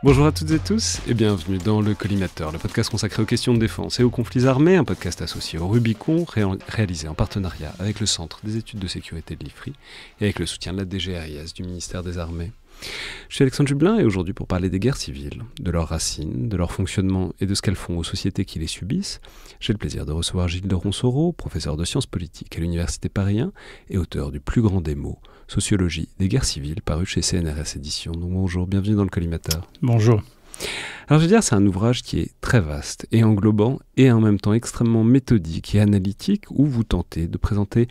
Bonjour à toutes et tous et bienvenue dans le Collimateur, le podcast consacré aux questions de défense et aux conflits armés, un podcast associé au Rubicon, réalisé en partenariat avec le Centre des études de sécurité de l'IFRI et avec le soutien de la DGRIS du ministère des Armées. Je suis Alexandre Jublin et aujourd'hui pour parler des guerres civiles, de leurs racines, de leur fonctionnement et de ce qu'elles font aux sociétés qui les subissent, j'ai le plaisir de recevoir Gilles de Ronsoro, professeur de sciences politiques à l'Université Paris 1 et auteur du plus grand des mots, Sociologie des guerres civiles, paru chez CNRS Éditions. Donc bonjour, bienvenue dans le Collimateur. Bonjour. Alors je veux dire, c'est un ouvrage qui est très vaste et englobant et en même temps extrêmement méthodique et analytique où vous tentez de présenter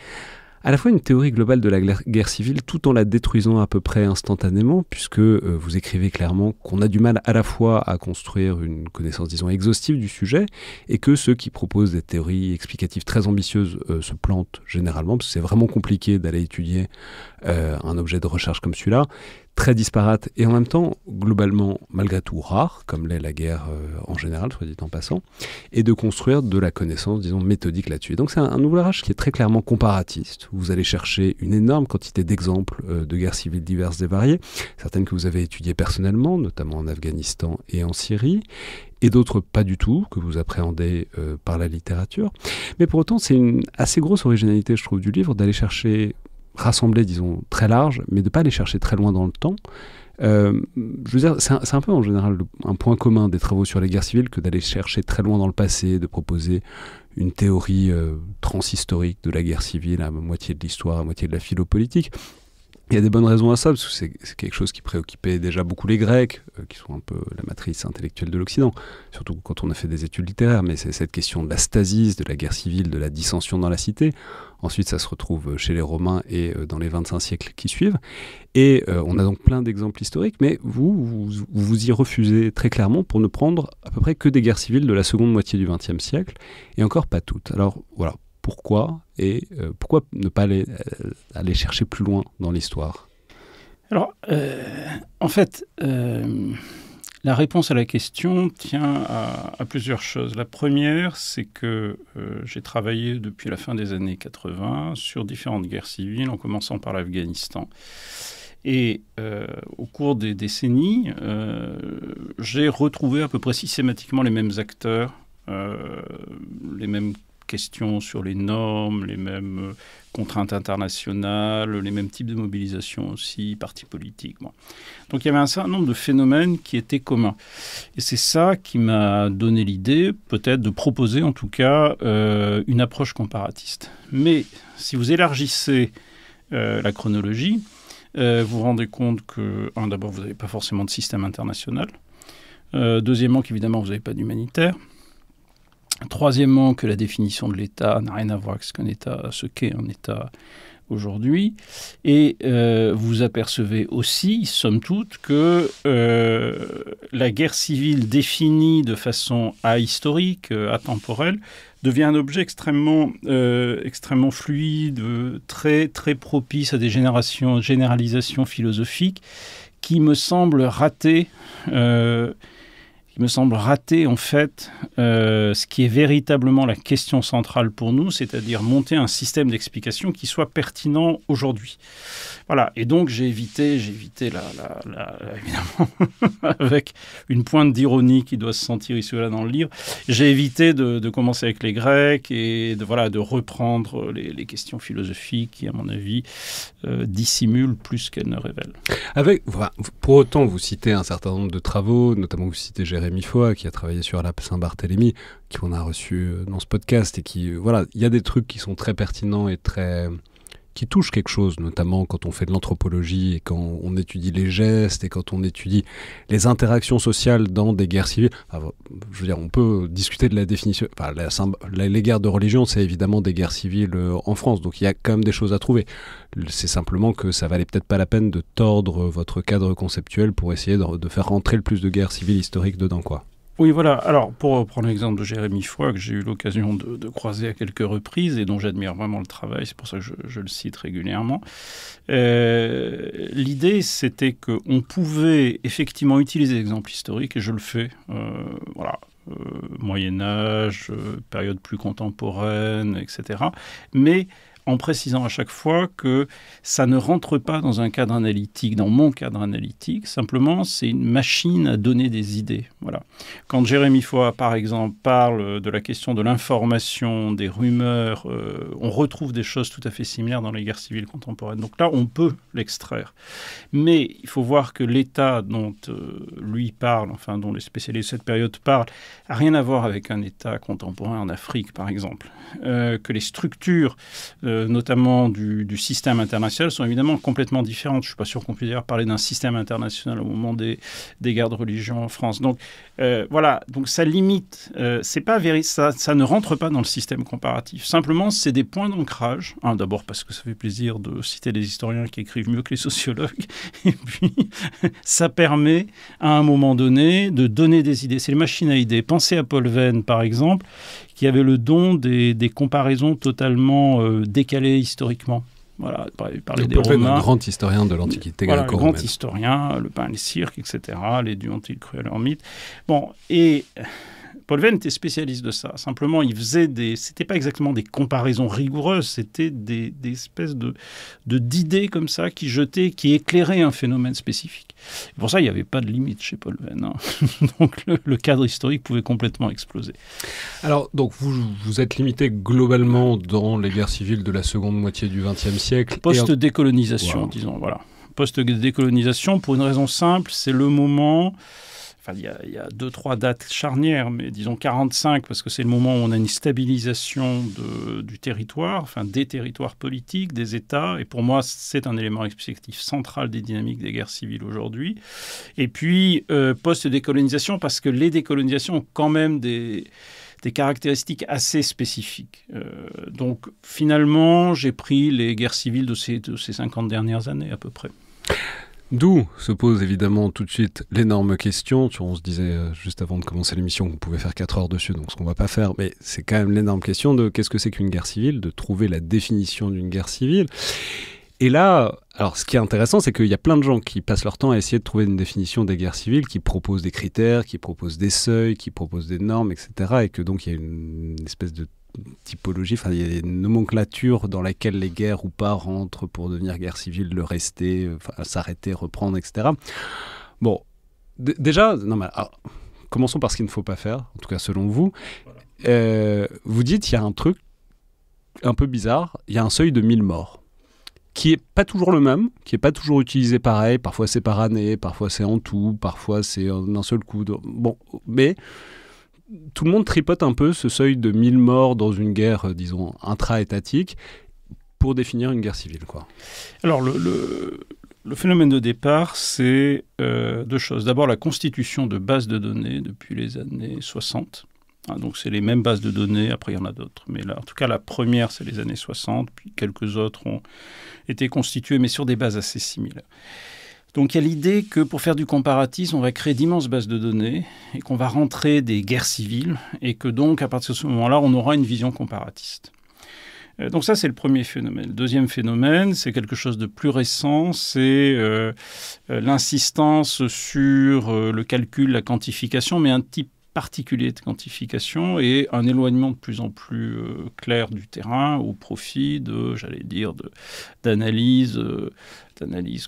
à la fois une théorie globale de la guerre civile tout en la détruisant à peu près instantanément puisque vous écrivez clairement qu'on a du mal à la fois à construire une connaissance, disons, exhaustive du sujet et que ceux qui proposent des théories explicatives très ambitieuses se plantent généralement parce que c'est vraiment compliqué d'aller étudier un objet de recherche comme celui-là, très disparate et en même temps globalement malgré tout rare, comme l'est la guerre en général, soit dit en passant, et de construire de la connaissance, disons, méthodique là-dessus. Et donc c'est un ouvrage qui est très clairement comparatiste. Vous allez chercher une énorme quantité d'exemples de guerres civiles diverses et variées, certaines que vous avez étudiées personnellement, notamment en Afghanistan et en Syrie, et d'autres pas du tout, que vous appréhendez par la littérature. Mais pour autant, c'est une assez grosse originalité, je trouve, du livre, d'aller chercher rassembler, disons, très large, mais de ne pas aller chercher très loin dans le temps. Je veux dire, c'est un peu en général un point commun des travaux sur les guerres civiles que d'aller chercher très loin dans le passé, de proposer une théorie transhistorique de la guerre civile à moitié de l'histoire, à moitié de la philo-politique. Il y a des bonnes raisons à ça, parce que c'est quelque chose qui préoccupait déjà beaucoup les Grecs, qui sont un peu la matrice intellectuelle de l'Occident, surtout quand on a fait des études littéraires, mais c'est cette question de la stasis, de la guerre civile, de la dissension dans la cité. Ensuite, ça se retrouve chez les Romains et dans les 25 siècles qui suivent. Et on a donc plein d'exemples historiques, mais vous y refusez très clairement pour ne prendre à peu près que des guerres civiles de la seconde moitié du XXe siècle, et encore pas toutes. Alors voilà. Pourquoi et pourquoi ne pas aller chercher plus loin dans l'histoire ? Alors, en fait, la réponse à la question tient à plusieurs choses. La première, c'est que j'ai travaillé depuis la fin des années 80 sur différentes guerres civiles, en commençant par l'Afghanistan. Et au cours des décennies, j'ai retrouvé à peu près systématiquement les mêmes acteurs, les mêmes questions sur les normes, les mêmes contraintes internationales, les mêmes types de mobilisation aussi, partis politiques. Bon. Donc il y avait un certain nombre de phénomènes qui étaient communs. Et c'est ça qui m'a donné l'idée, peut-être, de proposer en tout cas une approche comparatiste. Mais si vous élargissez la chronologie, vous vous rendez compte que, d'abord, vous n'avez pas forcément de système international. Deuxièmement, qu'évidemment, vous n'avez pas d'humanitaire. Troisièmement, que la définition de l'État n'a rien à voir avec ce qu'est un État aujourd'hui. Et vous apercevez aussi, somme toute, que la guerre civile définie de façon ahistorique, atemporelle, devient un objet extrêmement fluide, très, très propice à des généralisations philosophiques qui me semblent rater en fait ce qui est véritablement la question centrale pour nous, c'est-à-dire monter un système d'explication qui soit pertinent aujourd'hui. Voilà, et donc j'ai évité évidemment, avec une pointe d'ironie qui doit se sentir ici ou là dans le livre, j'ai évité de commencer avec les Grecs et de reprendre les questions philosophiques qui, à mon avis, dissimulent plus qu'elles ne révèlent. Pour autant, vous citez un certain nombre de travaux, notamment vous citez Jérémy Foix, qui a travaillé sur la Saint-Barthélemy, qu'on a reçu dans ce podcast, et qui, il y a des trucs qui sont très pertinents et qui touchent quelque chose, notamment quand on fait de l'anthropologie et quand on étudie les gestes et quand on étudie les interactions sociales dans des guerres civiles. Je veux dire, on peut discuter de la définition. Les guerres de religion, c'est évidemment des guerres civiles en France, donc il y a quand même des choses à trouver. C'est simplement que ça valait peut-être pas la peine de tordre votre cadre conceptuel pour essayer de faire rentrer le plus de guerres civiles historiques dedans, quoi. Oui, voilà. Alors, pour prendre l'exemple de Jérémy Foix, que j'ai eu l'occasion de croiser à quelques reprises et dont j'admire vraiment le travail, c'est pour ça que je le cite régulièrement, l'idée, c'était qu'on pouvait effectivement utiliser des exemples historiques, et je le fais, Moyen-Âge, période plus contemporaine, etc. Mais en précisant à chaque fois que ça ne rentre pas dans un cadre analytique, dans mon cadre analytique. Simplement, c'est une machine à donner des idées. Voilà. Quand Jérémy Foy, par exemple, parle de la question de l'information, des rumeurs, on retrouve des choses tout à fait similaires dans les guerres civiles contemporaines. Donc là, on peut l'extraire. Mais il faut voir que l'État dont lui parle, enfin dont les spécialistes de cette période parlent, n'a rien à voir avec un État contemporain en Afrique, par exemple. Que les structures, notamment du système international, sont évidemment complètement différentes. Je ne suis pas sûr qu'on puisse d'ailleurs parler d'un système international au moment des guerres de religion en France. Donc voilà, donc ça limite, c'est pas ça ne rentre pas dans le système comparatif. Simplement, c'est des points d'ancrage. D'abord parce que ça fait plaisir de citer des historiens qui écrivent mieux que les sociologues. Et puis, ça permet, à un moment donné, de donner des idées. C'est les machines à idées. Pensez à Paul Venn, par exemple, qui avait le don des comparaisons totalement décalées historiquement. Voilà, il parlait des Romains. Un grand historien de l'Antiquité gréco-romaine. Voilà, grand historien, le pain et le cirque, etc., les dieux ont-ils cru à leur mythe. Bon, et Paul Venn était spécialiste de ça. Simplement, il faisait c'était pas exactement des comparaisons rigoureuses, c'était des espèces d'idées comme ça qui éclairaient un phénomène spécifique. Et pour ça, il n'y avait pas de limite chez Paul Venn. Donc, le cadre historique pouvait complètement exploser. Alors, donc, vous êtes limité globalement dans les guerres civiles de la seconde moitié du XXe siècle. Post-décolonisation, disons, voilà. Post-décolonisation, pour une raison simple, c'est le moment... Enfin, il y a 2-3 dates charnières, mais disons 45, parce que c'est le moment où on a une stabilisation du territoire, enfin des territoires politiques, des États. Et pour moi, c'est un élément explicatif central des dynamiques des guerres civiles aujourd'hui. Et puis, post-décolonisation, parce que les décolonisations ont quand même des caractéristiques assez spécifiques. Donc, finalement, j'ai pris les guerres civiles de ces 50 dernières années, à peu près. D'où se pose évidemment tout de suite l'énorme question. On se disait juste avant de commencer l'émission qu'on pouvait faire 4 heures dessus, donc ce qu'on ne va pas faire, mais c'est quand même l'énorme question de qu'est-ce que c'est qu'une guerre civile, de trouver la définition d'une guerre civile. Et là, alors ce qui est intéressant, c'est qu'il y a plein de gens qui passent leur temps à essayer de trouver une définition des guerres civiles, qui proposent des critères, qui proposent des seuils, qui proposent des normes, etc. Et que donc il y a une espèce de typologie, enfin il y a une nomenclature dans laquelle les guerres ou pas rentrent pour devenir guerre civile, le rester, s'arrêter, reprendre, etc. Bon, déjà, commençons par ce qu'il ne faut pas faire, en tout cas selon vous. Vous dites il y a un truc un peu bizarre, il y a un seuil de 1000 morts qui est pas toujours le même, qui est pas toujours utilisé pareil, parfois c'est par année, parfois c'est en tout, parfois c'est en un seul coup. Bon, mais tout le monde tripote un peu ce seuil de 1000 morts dans une guerre, disons, intra-étatique, pour définir une guerre civile, quoi. Alors, le phénomène de départ, c'est 2 choses. D'abord, la constitution de bases de données depuis les années 60. Donc, c'est les mêmes bases de données. Après, il y en a d'autres. Mais là, en tout cas, la première, c'est les années 60. Puis quelques autres ont été constituées, mais sur des bases assez similaires. Donc il y a l'idée que pour faire du comparatisme, on va créer d'immenses bases de données et qu'on va rentrer des guerres civiles et que donc à partir de ce moment-là, on aura une vision comparatiste. Donc ça, c'est le premier phénomène. Le deuxième phénomène, c'est quelque chose de plus récent, c'est l'insistance sur le calcul, la quantification, mais un type particulier de quantification et un éloignement de plus en plus clair du terrain au profit d'analyse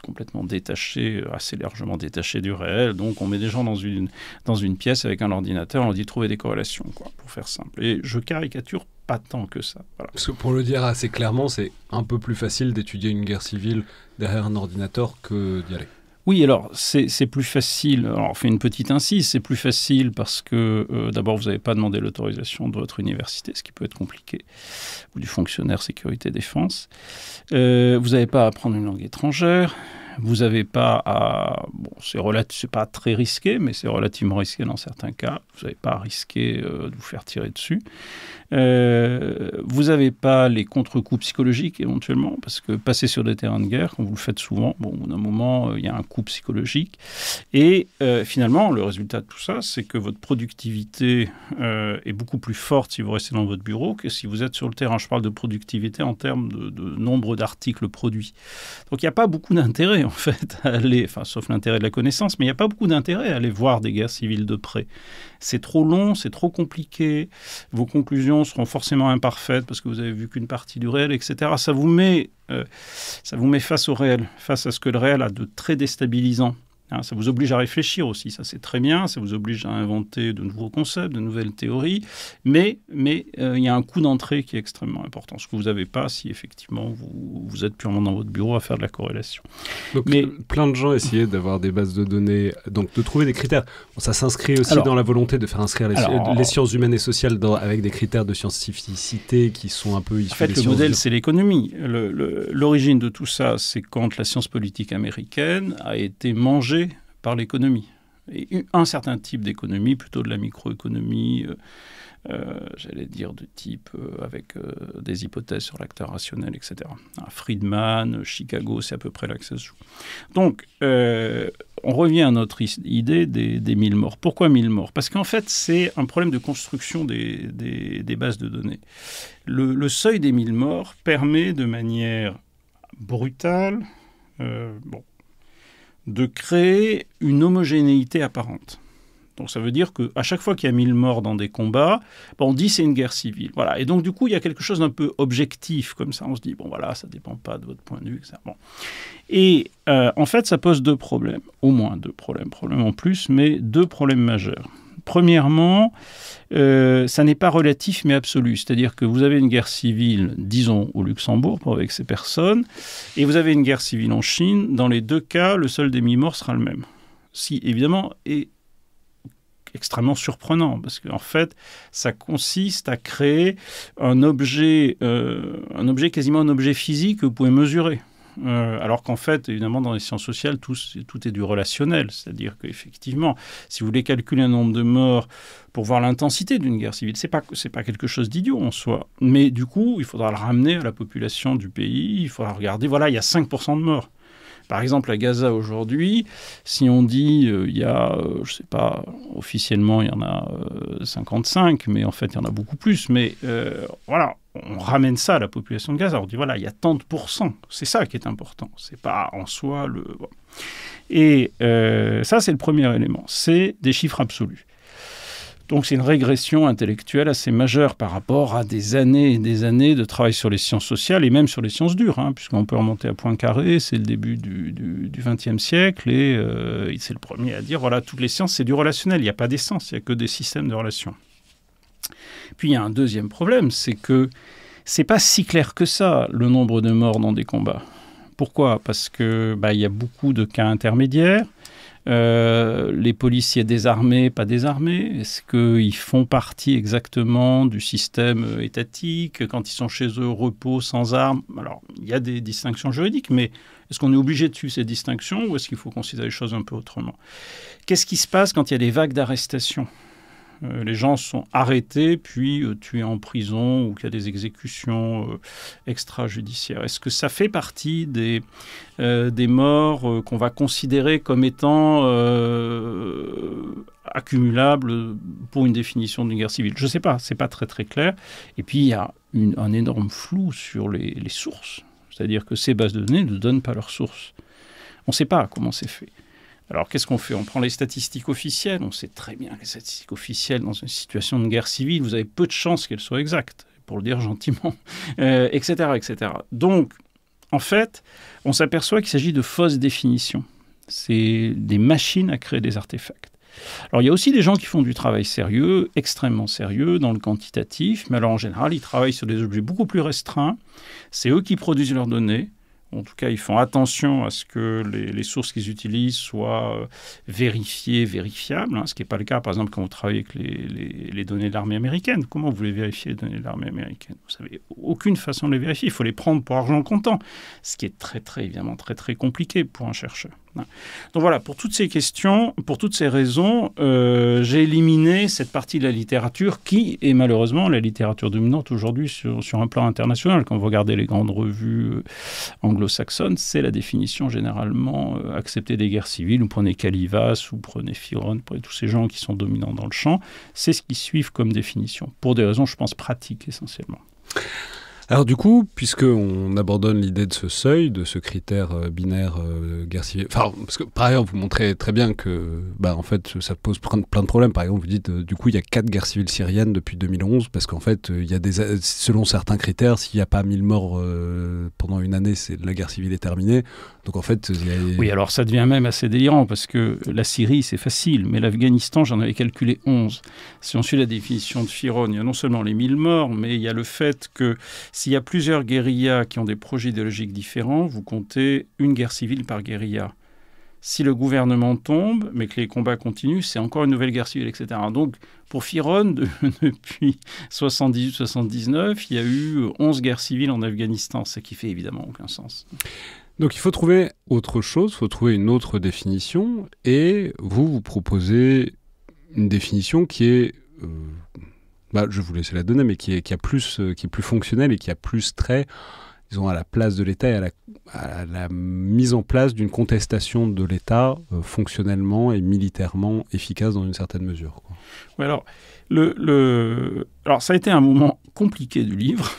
complètement détachée, assez largement détachée du réel. Donc on met des gens dans une pièce avec un ordinateur, on leur dit trouver des corrélations, quoi, pour faire simple. Et je caricature pas tant que ça. Voilà. Parce que pour le dire assez clairement, c'est un peu plus facile d'étudier une guerre civile derrière un ordinateur que d'y aller. Oui, alors c'est plus facile. Alors on fait une petite incise, c'est plus facile parce que d'abord vous n'avez pas demandé l'autorisation de votre université, ce qui peut être compliqué, ou du fonctionnaire sécurité défense. Vous n'avez pas à apprendre une langue étrangère. Vous n'avez pas à... Bon, c'est pas très risqué, mais c'est relativement risqué dans certains cas. Vous n'avez pas à risquer de vous faire tirer dessus. Vous n'avez pas les contre-coups psychologiques éventuellement, parce que passer sur des terrains de guerre, quand vous le faites souvent, bon, au bout d'un moment, il y a un coup psychologique. Et finalement, le résultat de tout ça, c'est que votre productivité est beaucoup plus forte si vous restez dans votre bureau que si vous êtes sur le terrain. Je parle de productivité en termes de nombre d'articles produits. Donc il n'y a pas beaucoup d'intérêt, en fait, à aller, enfin, sauf l'intérêt de la connaissance, mais il n'y a pas beaucoup d'intérêt à aller voir des guerres civiles de près. C'est trop long, c'est trop compliqué. Vos conclusions prévisions seront forcément imparfaites parce que vous avez vu qu'une partie du réel, etc. Ça vous met face au réel, face à ce que le réel a de très déstabilisant. Ça vous oblige à réfléchir aussi, ça c'est très bien, ça vous oblige à inventer de nouveaux concepts, de nouvelles théories, mais il y a un coût d'entrée qui est extrêmement important, ce que vous n'avez pas si effectivement vous êtes purement dans votre bureau à faire de la corrélation. Donc plein de gens essayaient d'avoir des bases de données, donc de trouver des critères. Bon, ça s'inscrit aussi dans la volonté de faire inscrire les sciences humaines et sociales avec des critères de scientificité qui sont un peu issus des sciences. En fait, le modèle, c'est l'économie. L'origine de tout ça, c'est quand la science politique américaine a été mangée par l'économie. Et un certain type d'économie, plutôt de la microéconomie, j'allais dire de type avec des hypothèses sur l'acteur rationnel, etc. Friedman, Chicago, c'est à peu près là que ça se joue. Donc, on revient à notre idée des 1000 morts. Pourquoi 1000 morts? Parce qu'en fait, c'est un problème de construction des bases de données. Le seuil des 1000 morts permet de manière brutale, de créer une homogénéité apparente. Donc ça veut dire qu'à chaque fois qu'il y a 1000 morts dans des combats, on dit c'est une guerre civile. Voilà. Et donc du coup, il y a quelque chose d'un peu objectif comme ça. On se dit, bon voilà, ça ne dépend pas de votre point de vue. Etc. Bon. Et en fait, ça pose deux problèmes. Au moins deux problèmes en plus, mais deux problèmes majeurs. Premièrement, ça n'est pas relatif mais absolu. C'est-à-dire que vous avez une guerre civile, disons, au Luxembourg, avec ces personnes, et vous avez une guerre civile en Chine. Dans les deux cas, le solde des 1000 morts sera le même. Si, évidemment, est extrêmement surprenant, parce qu'en fait, ça consiste à créer un objet quasiment un objet physique que vous pouvez mesurer. Alors qu'en fait, évidemment, dans les sciences sociales, tout est du relationnel. C'est-à-dire qu'effectivement, si vous voulez calculer un nombre de morts pour voir l'intensité d'une guerre civile, c'est pas quelque chose d'idiot en soi. Mais du coup, il faudra le ramener à la population du pays. Il faudra regarder, voilà, il y a 5% de morts. Par exemple, à Gaza aujourd'hui, si on dit il y a, je ne sais pas, officiellement il y en a 55, mais en fait il y en a beaucoup plus. Mais voilà, on ramène ça à la population de Gaza. On dit voilà, il y a tant de pourcents. C'est ça qui est important. C'est pas en soi le. Bon. Et ça, c'est le premier élément. C'est des chiffres absolus. Donc c'est une régression intellectuelle assez majeure par rapport à des années et des années de travail sur les sciences sociales et même sur les sciences dures, puisqu'on peut remonter à Poincaré, c'est le début du XXe siècle, et c'est le premier à dire, voilà, toutes les sciences, c'est du relationnel, il n'y a pas d'essence, il n'y a que des systèmes de relations. Puis il y a un deuxième problème, c'est que c'est pas si clair que ça, le nombre de morts dans des combats. Pourquoi ? Parce que il y a beaucoup de cas intermédiaires. Les policiers désarmés, pas désarmés, est-ce qu'ils font partie exactement du système étatique? Quand ils sont chez eux, repos, sans armes? Alors, il y a des distinctions juridiques, mais est-ce qu'on est obligé de suivre ces distinctions ou est-ce qu'il faut considérer les choses un peu autrement? Qu'est-ce qui se passe quand il y a des vagues d'arrestations? Les gens sont arrêtés, puis tués en prison, ou qu'il y a des exécutions extrajudiciaires. Est-ce que ça fait partie des morts qu'on va considérer comme étant accumulables pour une définition d'une guerre civile? Je ne sais pas, ce n'est pas très très clair. Et puis il y a un énorme flou sur les sources. C'est-à-dire que ces bases de données ne donnent pas leurs sources. On ne sait pas comment c'est fait. Alors, qu'est-ce qu'on fait? On prend les statistiques officielles. On sait très bien que les statistiques officielles, dans une situation de guerre civile, vous avez peu de chances qu'elles soient exactes, pour le dire gentiment, etc., etc. Donc, en fait, on s'aperçoit qu'il s'agit de fausses définitions. C'est des machines à créer des artefacts. Alors, il y a aussi des gens qui font du travail sérieux, extrêmement sérieux, dans le quantitatif, mais alors, en général, ils travaillent sur des objets beaucoup plus restreints. C'est eux qui produisent leurs données. En tout cas, ils font attention à ce que les sources qu'ils utilisent soient vérifiées, vérifiables, ce qui n'est pas le cas, par exemple, quand vous travaillez avec les données de l'armée américaine. Comment vous voulez vérifier les données de l'armée américaine? Vous n'avez aucune façon de les vérifier. Il faut les prendre pour argent comptant, ce qui est évidemment très, très compliqué pour un chercheur. Donc voilà, pour toutes ces questions, pour toutes ces raisons, j'ai éliminé cette partie de la littérature qui est malheureusement la littérature dominante aujourd'hui sur un plan international. Quand vous regardez les grandes revues anglo-saxonnes, c'est la définition généralement acceptée des guerres civiles. Vous prenez Calivas, ou prenez Firon, prenez tous ces gens qui sont dominants dans le champ. C'est ce qu'ils suivent comme définition, pour des raisons, je pense, pratiques essentiellement. Alors du coup, puisqu'on abandonne l'idée de ce seuil, de ce critère binaire guerre civile, enfin, parce que par ailleurs vous montrez très bien que en fait ça pose plein de problèmes. Par exemple, vous dites du coup il y a 4 guerres civiles syriennes depuis 2011, parce qu'en fait il y a selon certains critères, s'il n'y a pas 1000 morts pendant une année, la guerre civile est terminée. Donc en fait... Oui, alors ça devient même assez délirant, parce que la Syrie c'est facile, mais l'Afghanistan j'en avais calculé 11. Si on suit la définition de Firon, il y a non seulement les 1000 morts, mais il y a le fait que s'il y a plusieurs guérillas qui ont des projets idéologiques différents, vous comptez une guerre civile par guérilla. Si le gouvernement tombe, mais que les combats continuent, c'est encore une nouvelle guerre civile, etc. Donc, pour Firon, depuis 78-79, il y a eu 11 guerres civiles en Afghanistan, ce qui fait évidemment aucun sens. Donc, il faut trouver autre chose, il faut trouver une autre définition, et vous proposez une définition qui est... je vais vous laisser la donner, mais qui est plus fonctionnelle et qui a plus trait, disons, à la place de l'État et à la mise en place d'une contestation de l'État fonctionnellement et militairement efficace dans une certaine mesure, quoi. Oui, alors, alors, ça a été un moment compliqué du livre,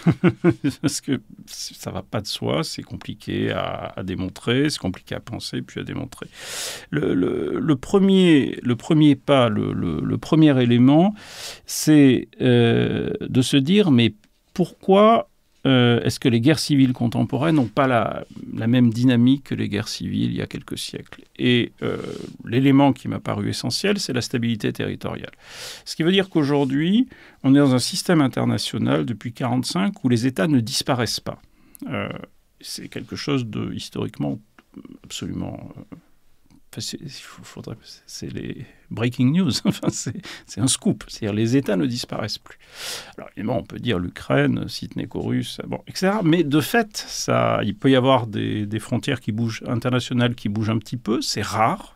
parce que ça ne va pas de soi, c'est compliqué à démontrer, c'est compliqué à penser, puis à démontrer. Le premier pas, le premier élément, c'est de se dire, mais pourquoi est-ce que les guerres civiles contemporaines n'ont pas la même dynamique que les guerres civiles il y a quelques siècles? Et l'élément qui m'a paru essentiel, c'est la stabilité territoriale. Ce qui veut dire qu'aujourd'hui, on est dans un système international depuis 1945 où les États ne disparaissent pas. C'est quelque chose de historiquement absolument... c'est les breaking news, enfin, c'est un scoop, c'est-à-dire les États ne disparaissent plus. Alors évidemment, on peut dire l'Ukraine, si ce n'est qu'aux Russes, etc. Mais de fait, il peut y avoir des frontières qui bougent, internationales qui bougent un petit peu, c'est rare.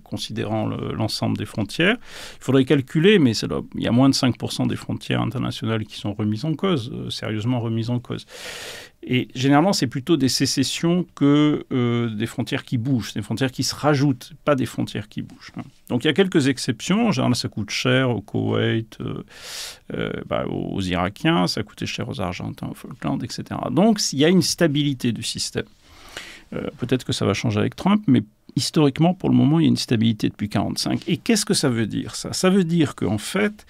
Considérant l'ensemble des frontières. Il faudrait calculer, mais il y a moins de 5% des frontières internationales qui sont remises en cause, sérieusement remises en cause. Et généralement, c'est plutôt des sécessions que des frontières qui bougent, des frontières qui se rajoutent, pas des frontières qui bougent. Donc il y a quelques exceptions. En général, ça coûte cher au Koweït, aux Irakiens, ça coûtait cher aux Argentins, aux Falklands, etc. Donc il y a une stabilité du système. Peut-être que ça va changer avec Trump, mais historiquement, pour le moment, il y a une stabilité depuis 1945. Et qu'est-ce que ça veut dire, ça? Ça veut dire qu'en fait,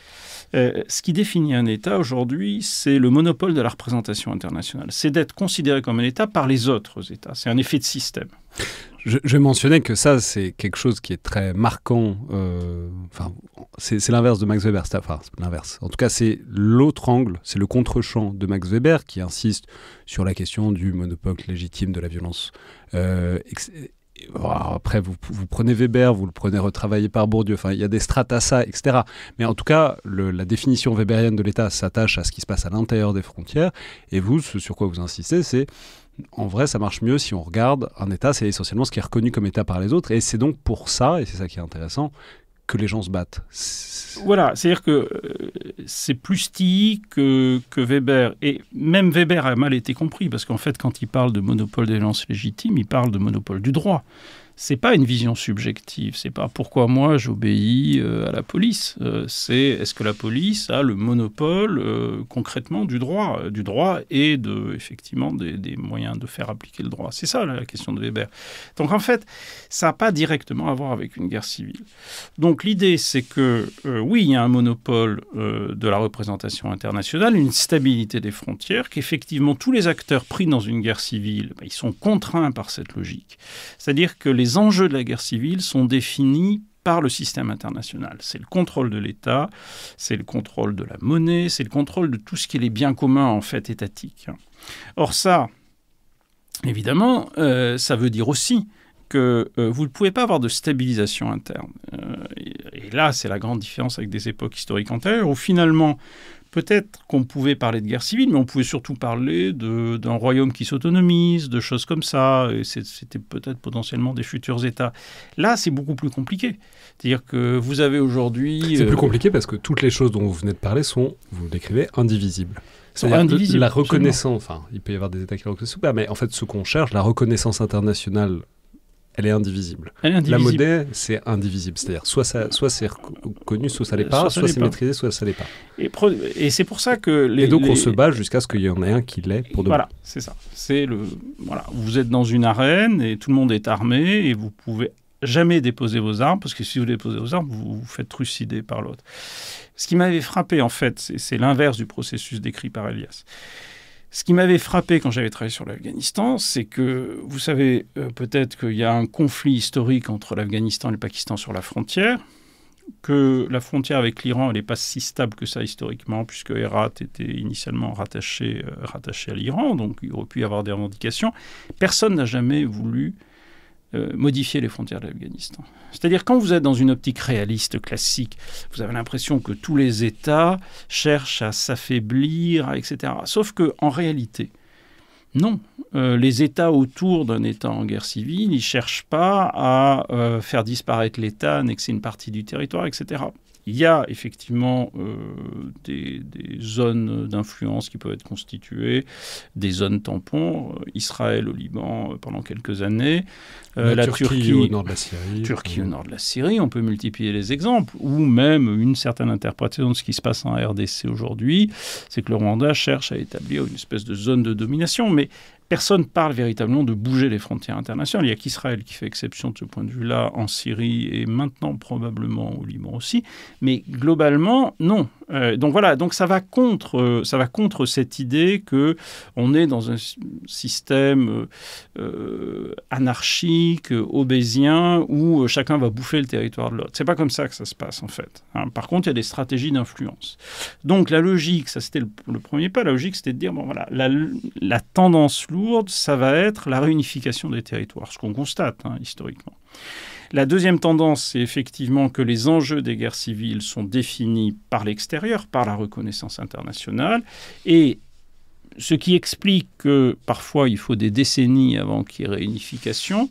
ce qui définit un État aujourd'hui, c'est le monopole de la représentation internationale. C'est d'être considéré comme un État par les autres États. C'est un effet de système. Je vais mentionner que ça, c'est quelque chose qui est très marquant. C'est l'inverse de Max Weber. Enfin, c'est l'inverse. En tout cas, c'est l'autre angle, c'est le contre-champ de Max Weber qui insiste sur la question du monopole légitime de la violence. Après, vous prenez Weber, vous le prenez retravaillé par Bourdieu. Enfin, il y a des strates à ça, etc. Mais en tout cas, la définition weberienne de l'État s'attache à ce qui se passe à l'intérieur des frontières. Et vous, ce sur quoi vous insistez, c'est... En vrai, ça marche mieux si on regarde un État, c'est essentiellement ce qui est reconnu comme État par les autres, et c'est donc pour ça, et c'est ça qui est intéressant, que les gens se battent. Voilà, c'est-à-dire que c'est plus Tilly que Weber, et même Weber a mal été compris, parce qu'en fait, quand il parle de monopole des violences légitimes, il parle de monopole du droit. C'est pas une vision subjective, c'est pas pourquoi moi j'obéis à la police. C'est est-ce que la police a le monopole concrètement du droit et effectivement des moyens de faire appliquer le droit. C'est ça la question de Weber. Donc en fait, ça n'a pas directement à voir avec une guerre civile. Donc l'idée c'est que oui, il y a un monopole de la représentation internationale, une stabilité des frontières, qu'effectivement tous les acteurs pris dans une guerre civile, ils sont contraints par cette logique. C'est-à-dire que les enjeux de la guerre civile sont définis par le système international. C'est le contrôle de l'État, c'est le contrôle de la monnaie, c'est le contrôle de tout ce qui est les biens communs en fait étatiques. Or ça, évidemment, ça veut dire aussi que vous ne pouvez pas avoir de stabilisation interne. Et là, c'est la grande différence avec des époques historiques antérieures où finalement, peut-être qu'on pouvait parler de guerre civile, mais on pouvait surtout parler d'un royaume qui s'autonomise, de choses comme ça, et c'était peut-être potentiellement des futurs États. Là, c'est beaucoup plus compliqué. C'est-à-dire que vous avez aujourd'hui... C'est plus compliqué parce que toutes les choses dont vous venez de parler sont, vous le décrivez, indivisibles. Indivisible, la reconnaissance, enfin, il peut y avoir des États qui le reconnaissent ou pas, mais en fait, ce qu'on cherche, la reconnaissance internationale, elle est indivisible. Elle est La indivisible. monnaie, c'est indivisible. C'est-à-dire, soit c'est reconnu, soit ça l'est pas, Soit ça soit l'est c'est pas. maîtrisé, soit ça l'est pas. Et c'est pour ça que Et donc, on se bat jusqu'à ce qu'il y en ait un qui l'ait pour de bon. Voilà, c'est ça. Voilà. Vous êtes dans une arène et tout le monde est armé et vous pouvez jamais déposer vos armes, parce que si vous déposez vos armes, vous vous faites trucider par l'autre. Ce qui m'avait frappé, en fait, c'est l'inverse du processus décrit par Elias. Ce qui m'avait frappé quand j'avais travaillé sur l'Afghanistan, c'est que, vous savez, peut-être qu'il y a un conflit historique entre l'Afghanistan et le Pakistan sur la frontière, que la frontière avec l'Iran, elle n'est pas si stable que ça historiquement, puisque Herat était initialement rattaché à l'Iran, donc il aurait pu y avoir des revendications. Personne n'a jamais voulu modifier les frontières de l'Afghanistan. C'est-à-dire, quand vous êtes dans une optique réaliste classique, vous avez l'impression que tous les États cherchent à s'affaiblir, etc. Sauf qu'en réalité, non. Les États autour d'un État en guerre civile, ils ne cherchent pas à faire disparaître l'État, annexer une partie du territoire, etc. Il y a effectivement des zones d'influence qui peuvent être constituées, des zones tampons. Israël au Liban pendant quelques années. La Turquie au nord de la Syrie. Turquie au nord de la Syrie, on peut multiplier les exemples. Ou même une certaine interprétation de ce qui se passe en RDC aujourd'hui, c'est que le Rwanda cherche à établir une espèce de zone de domination. Mais personne ne parle véritablement de bouger les frontières internationales. Il n'y a qu'Israël qui fait exception de ce point de vue-là en Syrie et maintenant probablement au Liban aussi. Mais globalement, non. Donc voilà, donc ça va contre cette idée qu'on est dans un système anarchique, obésien, où chacun va bouffer le territoire de l'autre. C'est pas comme ça que ça se passe en fait. Par contre, il y a des stratégies d'influence. Donc la logique, ça c'était le premier pas, la logique c'était de dire, bon voilà, la tendance lourde, ça va être la réunification des territoires, ce qu'on constate historiquement. La deuxième tendance, c'est effectivement que les enjeux des guerres civiles sont définis par l'extérieur, par la reconnaissance internationale, et ce qui explique que parfois il faut des décennies avant qu'il y ait réunification,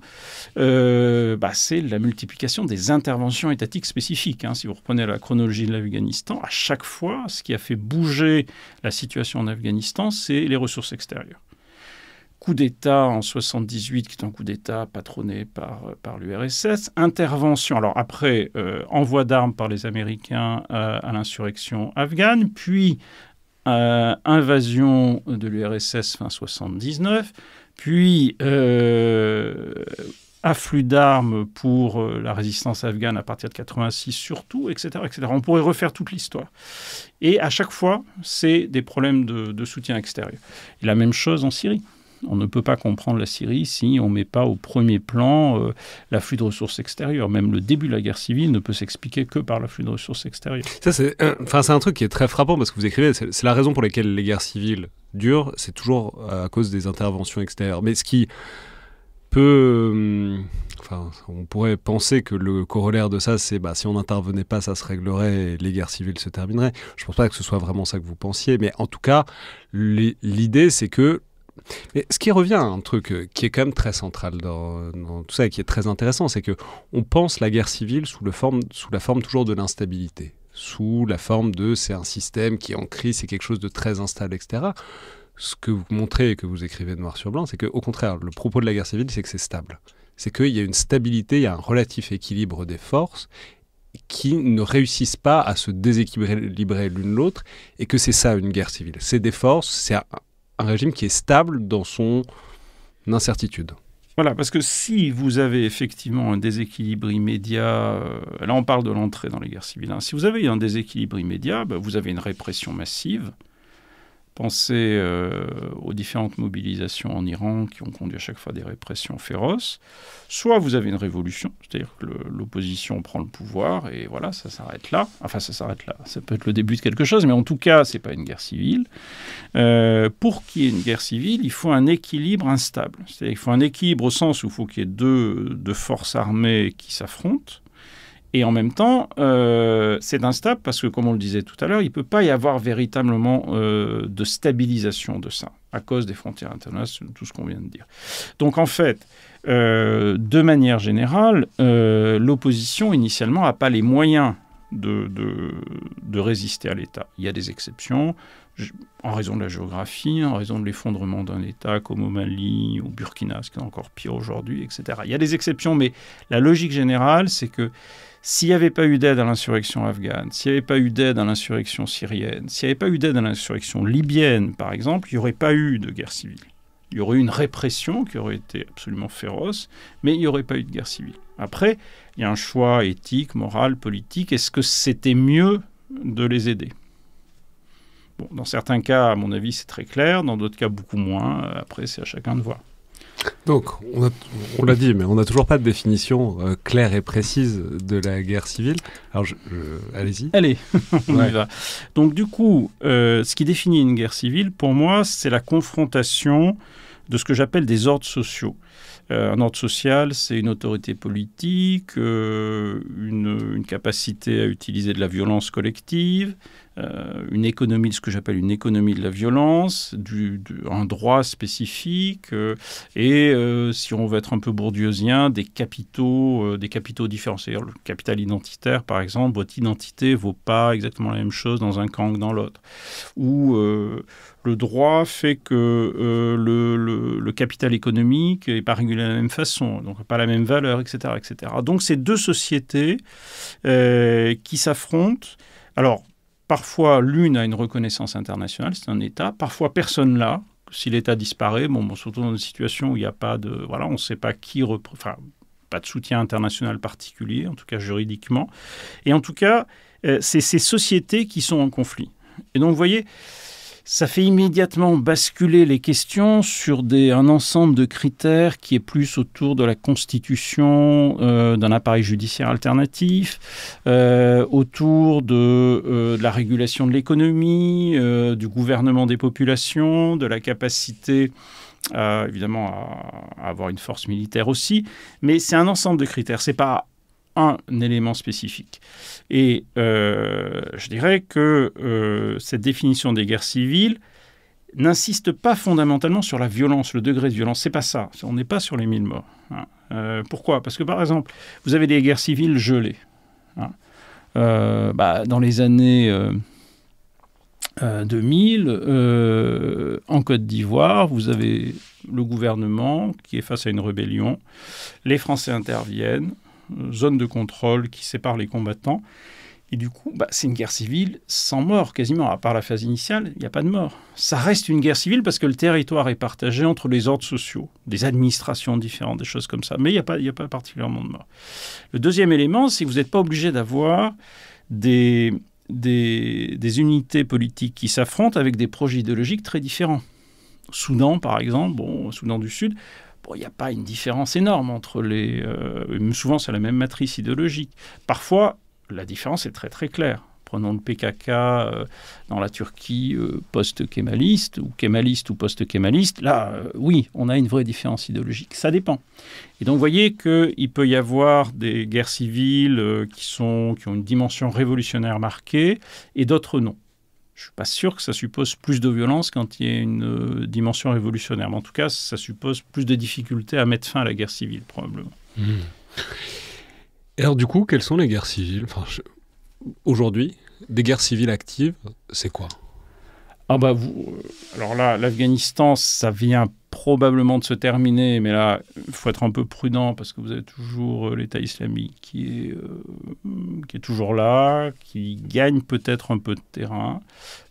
c'est la multiplication des interventions étatiques spécifiques. Si vous reprenez la chronologie de l'Afghanistan, à chaque fois, ce qui a fait bouger la situation en Afghanistan, c'est les ressources extérieures. Coup d'État en 78, qui est un coup d'État patronné par l'URSS. Intervention, alors après, envoi d'armes par les Américains à l'insurrection afghane, puis invasion de l'URSS fin 79, puis afflux d'armes pour la résistance afghane à partir de 86 surtout, etc., etc. On pourrait refaire toute l'histoire. Et à chaque fois, c'est des problèmes de soutien extérieur. Et la même chose en Syrie. On ne peut pas comprendre la Syrie si on ne met pas au premier plan l'afflux de ressources extérieures. Même le début de la guerre civile ne peut s'expliquer que par l'afflux de ressources extérieures. Ça, c'est un truc qui est très frappant parce que vous écrivez, c'est la raison pour laquelle les guerres civiles durent, c'est toujours à cause des interventions extérieures. Mais ce qui peut... on pourrait penser que le corollaire de ça, c'est si on n'intervenait pas, ça se réglerait et les guerres civiles se termineraient. Je ne pense pas que ce soit vraiment ça que vous pensiez, mais en tout cas, l'idée, c'est que mais ce qui revient à un truc qui est quand même très central dans tout ça et qui est très intéressant, c'est qu'on pense la guerre civile sous la forme toujours de l'instabilité, sous la forme de c'est un système qui est en crise, c'est quelque chose de très instable, etc. Ce que vous montrez et que vous écrivez noir sur blanc, c'est qu'au contraire, le propos de la guerre civile, c'est que c'est stable. C'est qu'il y a une stabilité, il y a un relatif équilibre des forces qui ne réussissent pas à se déséquilibrer l'une l'autre et que c'est ça une guerre civile. C'est des forces, c'est un régime qui est stable dans son incertitude. Voilà, parce que si vous avez effectivement un déséquilibre immédiat, là on parle de l'entrée dans les guerres civiles, si vous avez un déséquilibre immédiat, vous avez une répression massive. Pensez aux différentes mobilisations en Iran qui ont conduit à chaque fois des répressions féroces. Soit vous avez une révolution, c'est-à-dire que l'opposition prend le pouvoir et voilà, ça s'arrête là. Enfin, ça s'arrête là. Ça peut être le début de quelque chose, mais en tout cas, ce n'est pas une guerre civile. Pour qu'il y ait une guerre civile, il faut un équilibre instable. C'est-à-dire qu'il faut un équilibre au sens où il faut qu'il y ait deux forces armées qui s'affrontent. Et en même temps, c'est instable parce que, comme on le disait tout à l'heure, il ne peut pas y avoir véritablement de stabilisation de ça, à cause des frontières internationales, tout ce qu'on vient de dire. Donc en fait, de manière générale, l'opposition, initialement, n'a pas les moyens de résister à l'État. Il y a des exceptions. en raison de la géographie, en raison de l'effondrement d'un État comme au Mali, au Burkina, ce qui est encore pire aujourd'hui, etc. Il y a des exceptions, mais la logique générale, c'est que s'il n'y avait pas eu d'aide à l'insurrection afghane, s'il n'y avait pas eu d'aide à l'insurrection syrienne, s'il n'y avait pas eu d'aide à l'insurrection libyenne, par exemple, il n'y aurait pas eu de guerre civile. Il y aurait eu une répression qui aurait été absolument féroce, mais il n'y aurait pas eu de guerre civile. Après, il y a un choix éthique, moral, politique. Est-ce que c'était mieux de les aider ? Bon, dans certains cas, à mon avis, c'est très clair. Dans d'autres cas, beaucoup moins. Après, c'est à chacun de voir. Donc, on l'a dit, mais on n'a toujours pas de définition claire et précise de la guerre civile. Alors, allez-y. Allez, on y va. Donc, du coup, ce qui définit une guerre civile, pour moi, c'est la confrontation de ce que j'appelle des ordres sociaux. Un ordre social, c'est une autorité politique, une capacité à utiliser de la violence collective, une économie, ce que j'appelle une économie de la violence, un droit spécifique, et si on veut être un peu bourdieusien, des capitaux différents. C'est-à-dire le capital identitaire, par exemple, votre identité ne vaut pas exactement la même chose dans un camp que dans l'autre. Ou le droit fait que le capital économique n'est pas régulé de la même façon, donc pas la même valeur, etc. etc. Donc, c'est deux sociétés qui s'affrontent. Alors, parfois, l'une a une reconnaissance internationale, c'est un État. Parfois, personne l'a. Si l'État disparaît, surtout dans une situation où il n'y a pas de... Voilà, on ne sait pas qui... pas de soutien international particulier, en tout cas juridiquement. Et en tout cas, c'est ces sociétés qui sont en conflit. Et donc, vous voyez... Ça fait immédiatement basculer les questions sur un ensemble de critères qui est plus autour de la constitution d'un appareil judiciaire alternatif, autour de la régulation de l'économie, du gouvernement des populations, de la capacité évidemment à avoir une force militaire aussi. Mais c'est un ensemble de critères, c'est pas un élément spécifique. Et je dirais que cette définition des guerres civiles n'insiste pas fondamentalement sur la violence, le degré de violence. C'est pas ça. On n'est pas sur les 1000 morts. Pourquoi ? Parce que, par exemple, vous avez des guerres civiles gelées. Dans les années 2000, en Côte d'Ivoire, vous avez le gouvernement qui est face à une rébellion. Les Français interviennent. Zone de contrôle qui sépare les combattants. Et du coup, c'est une guerre civile sans mort, quasiment. À part la phase initiale, il n'y a pas de mort. Ça reste une guerre civile parce que le territoire est partagé entre les ordres sociaux, des administrations différentes, des choses comme ça. Mais il n'y a pas particulièrement de mort. Le deuxième élément, c'est que vous n'êtes pas obligé d'avoir des unités politiques qui s'affrontent avec des projets idéologiques très différents. Soudan, par exemple, Soudan du Sud... il n'y a pas une différence énorme entre les... souvent, c'est la même matrice idéologique. Parfois, la différence est très, très claire. Prenons le PKK dans la Turquie post-kémaliste ou kémaliste ou post-kémaliste. Là, oui, on a une vraie différence idéologique. Ça dépend. Et donc, vous voyez qu'il peut y avoir des guerres civiles qui ont une dimension révolutionnaire marquée et d'autres non. Je ne suis pas sûr que ça suppose plus de violence quand il y a une dimension révolutionnaire. Mais en tout cas, ça suppose plus de difficultés à mettre fin à la guerre civile, probablement. Et alors, du coup, quelles sont les guerres civiles ? Aujourd'hui, des guerres civiles actives, c'est quoi ? Alors là, l'Afghanistan, ça vient probablement de se terminer, mais là, il faut être un peu prudent parce que vous avez toujours l'État islamique qui est toujours là, qui gagne peut-être un peu de terrain,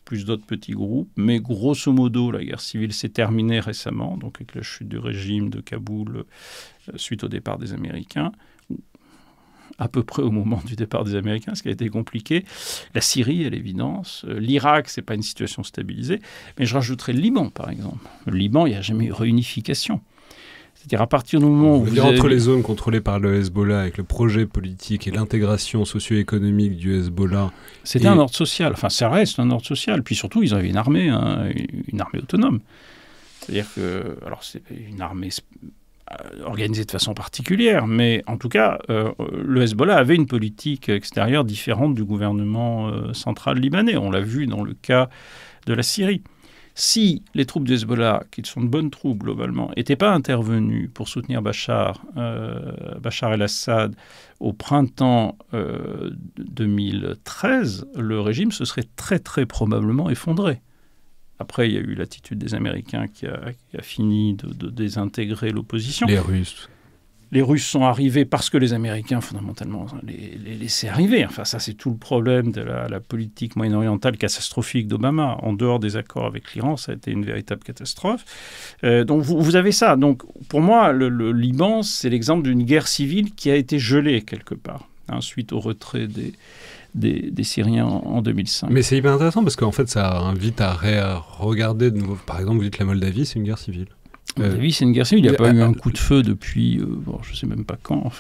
plus d'autres petits groupes, mais grosso modo, la guerre civile s'est terminée récemment, donc avec la chute du régime de Kaboul suite au départ des Américains, à peu près au moment du départ des Américains, ce qui a été compliqué. La Syrie, à l'évidence. L'Irak, ce n'est pas une situation stabilisée. Mais je rajouterais le Liban, par exemple. Le Liban, il n'y a jamais eu réunification. C'est-à-dire à partir du moment où entre les zones contrôlées par le Hezbollah, avec le projet politique et l'intégration socio-économique du Hezbollah... C'était un ordre social. Enfin, ça reste un ordre social. Puis surtout, ils avaient une armée autonome. C'est-à-dire que... Alors, c'est une armée... organisée de façon particulière, mais en tout cas, le Hezbollah avait une politique extérieure différente du gouvernement central libanais. On l'a vu dans le cas de la Syrie. Si les troupes du Hezbollah, qui sont de bonnes troupes globalement, n'étaient pas intervenues pour soutenir Bachar el-Assad au printemps 2013, le régime se serait très très probablement effondré. Après, il y a eu l'attitude des Américains qui a fini de désintégrer l'opposition. Les Russes sont arrivés parce que les Américains, fondamentalement, les laissaient arriver. Enfin, ça, c'est tout le problème de la politique moyen-orientale catastrophique d'Obama. En dehors des accords avec l'Iran, ça a été une véritable catastrophe. Donc, vous avez ça. Donc, pour moi, le Liban, c'est l'exemple d'une guerre civile qui a été gelée quelque part, suite au retrait des Syriens en 2005. Mais c'est hyper intéressant parce qu'en fait, ça invite à regarder de nouveau. Par exemple, vous dites la Moldavie, c'est une guerre civile. Oui, c'est une guerre civile. Il n'y a pas eu un coup de feu depuis, je ne sais même pas quand.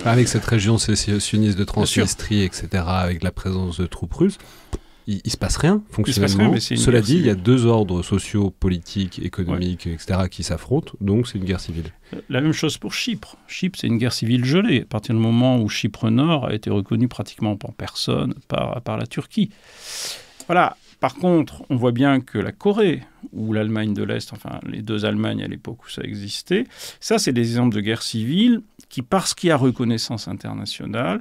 Avec cette région sécessionniste de Transnistrie, etc., avec la présence de troupes russes, il ne se passe rien fonctionnellement. Cela dit, il y a deux ordres sociaux, politiques, économiques, etc., qui s'affrontent, donc c'est une guerre civile. La même chose pour Chypre. Chypre, c'est une guerre civile gelée, à partir du moment où Chypre Nord a été reconnu pratiquement par personne, par la Turquie. Voilà. Par contre, on voit bien que la Corée ou l'Allemagne de l'Est, enfin les deux Allemagnes à l'époque où ça existait, ça c'est des exemples de guerre civile qui, parce qu'il y a reconnaissance internationale,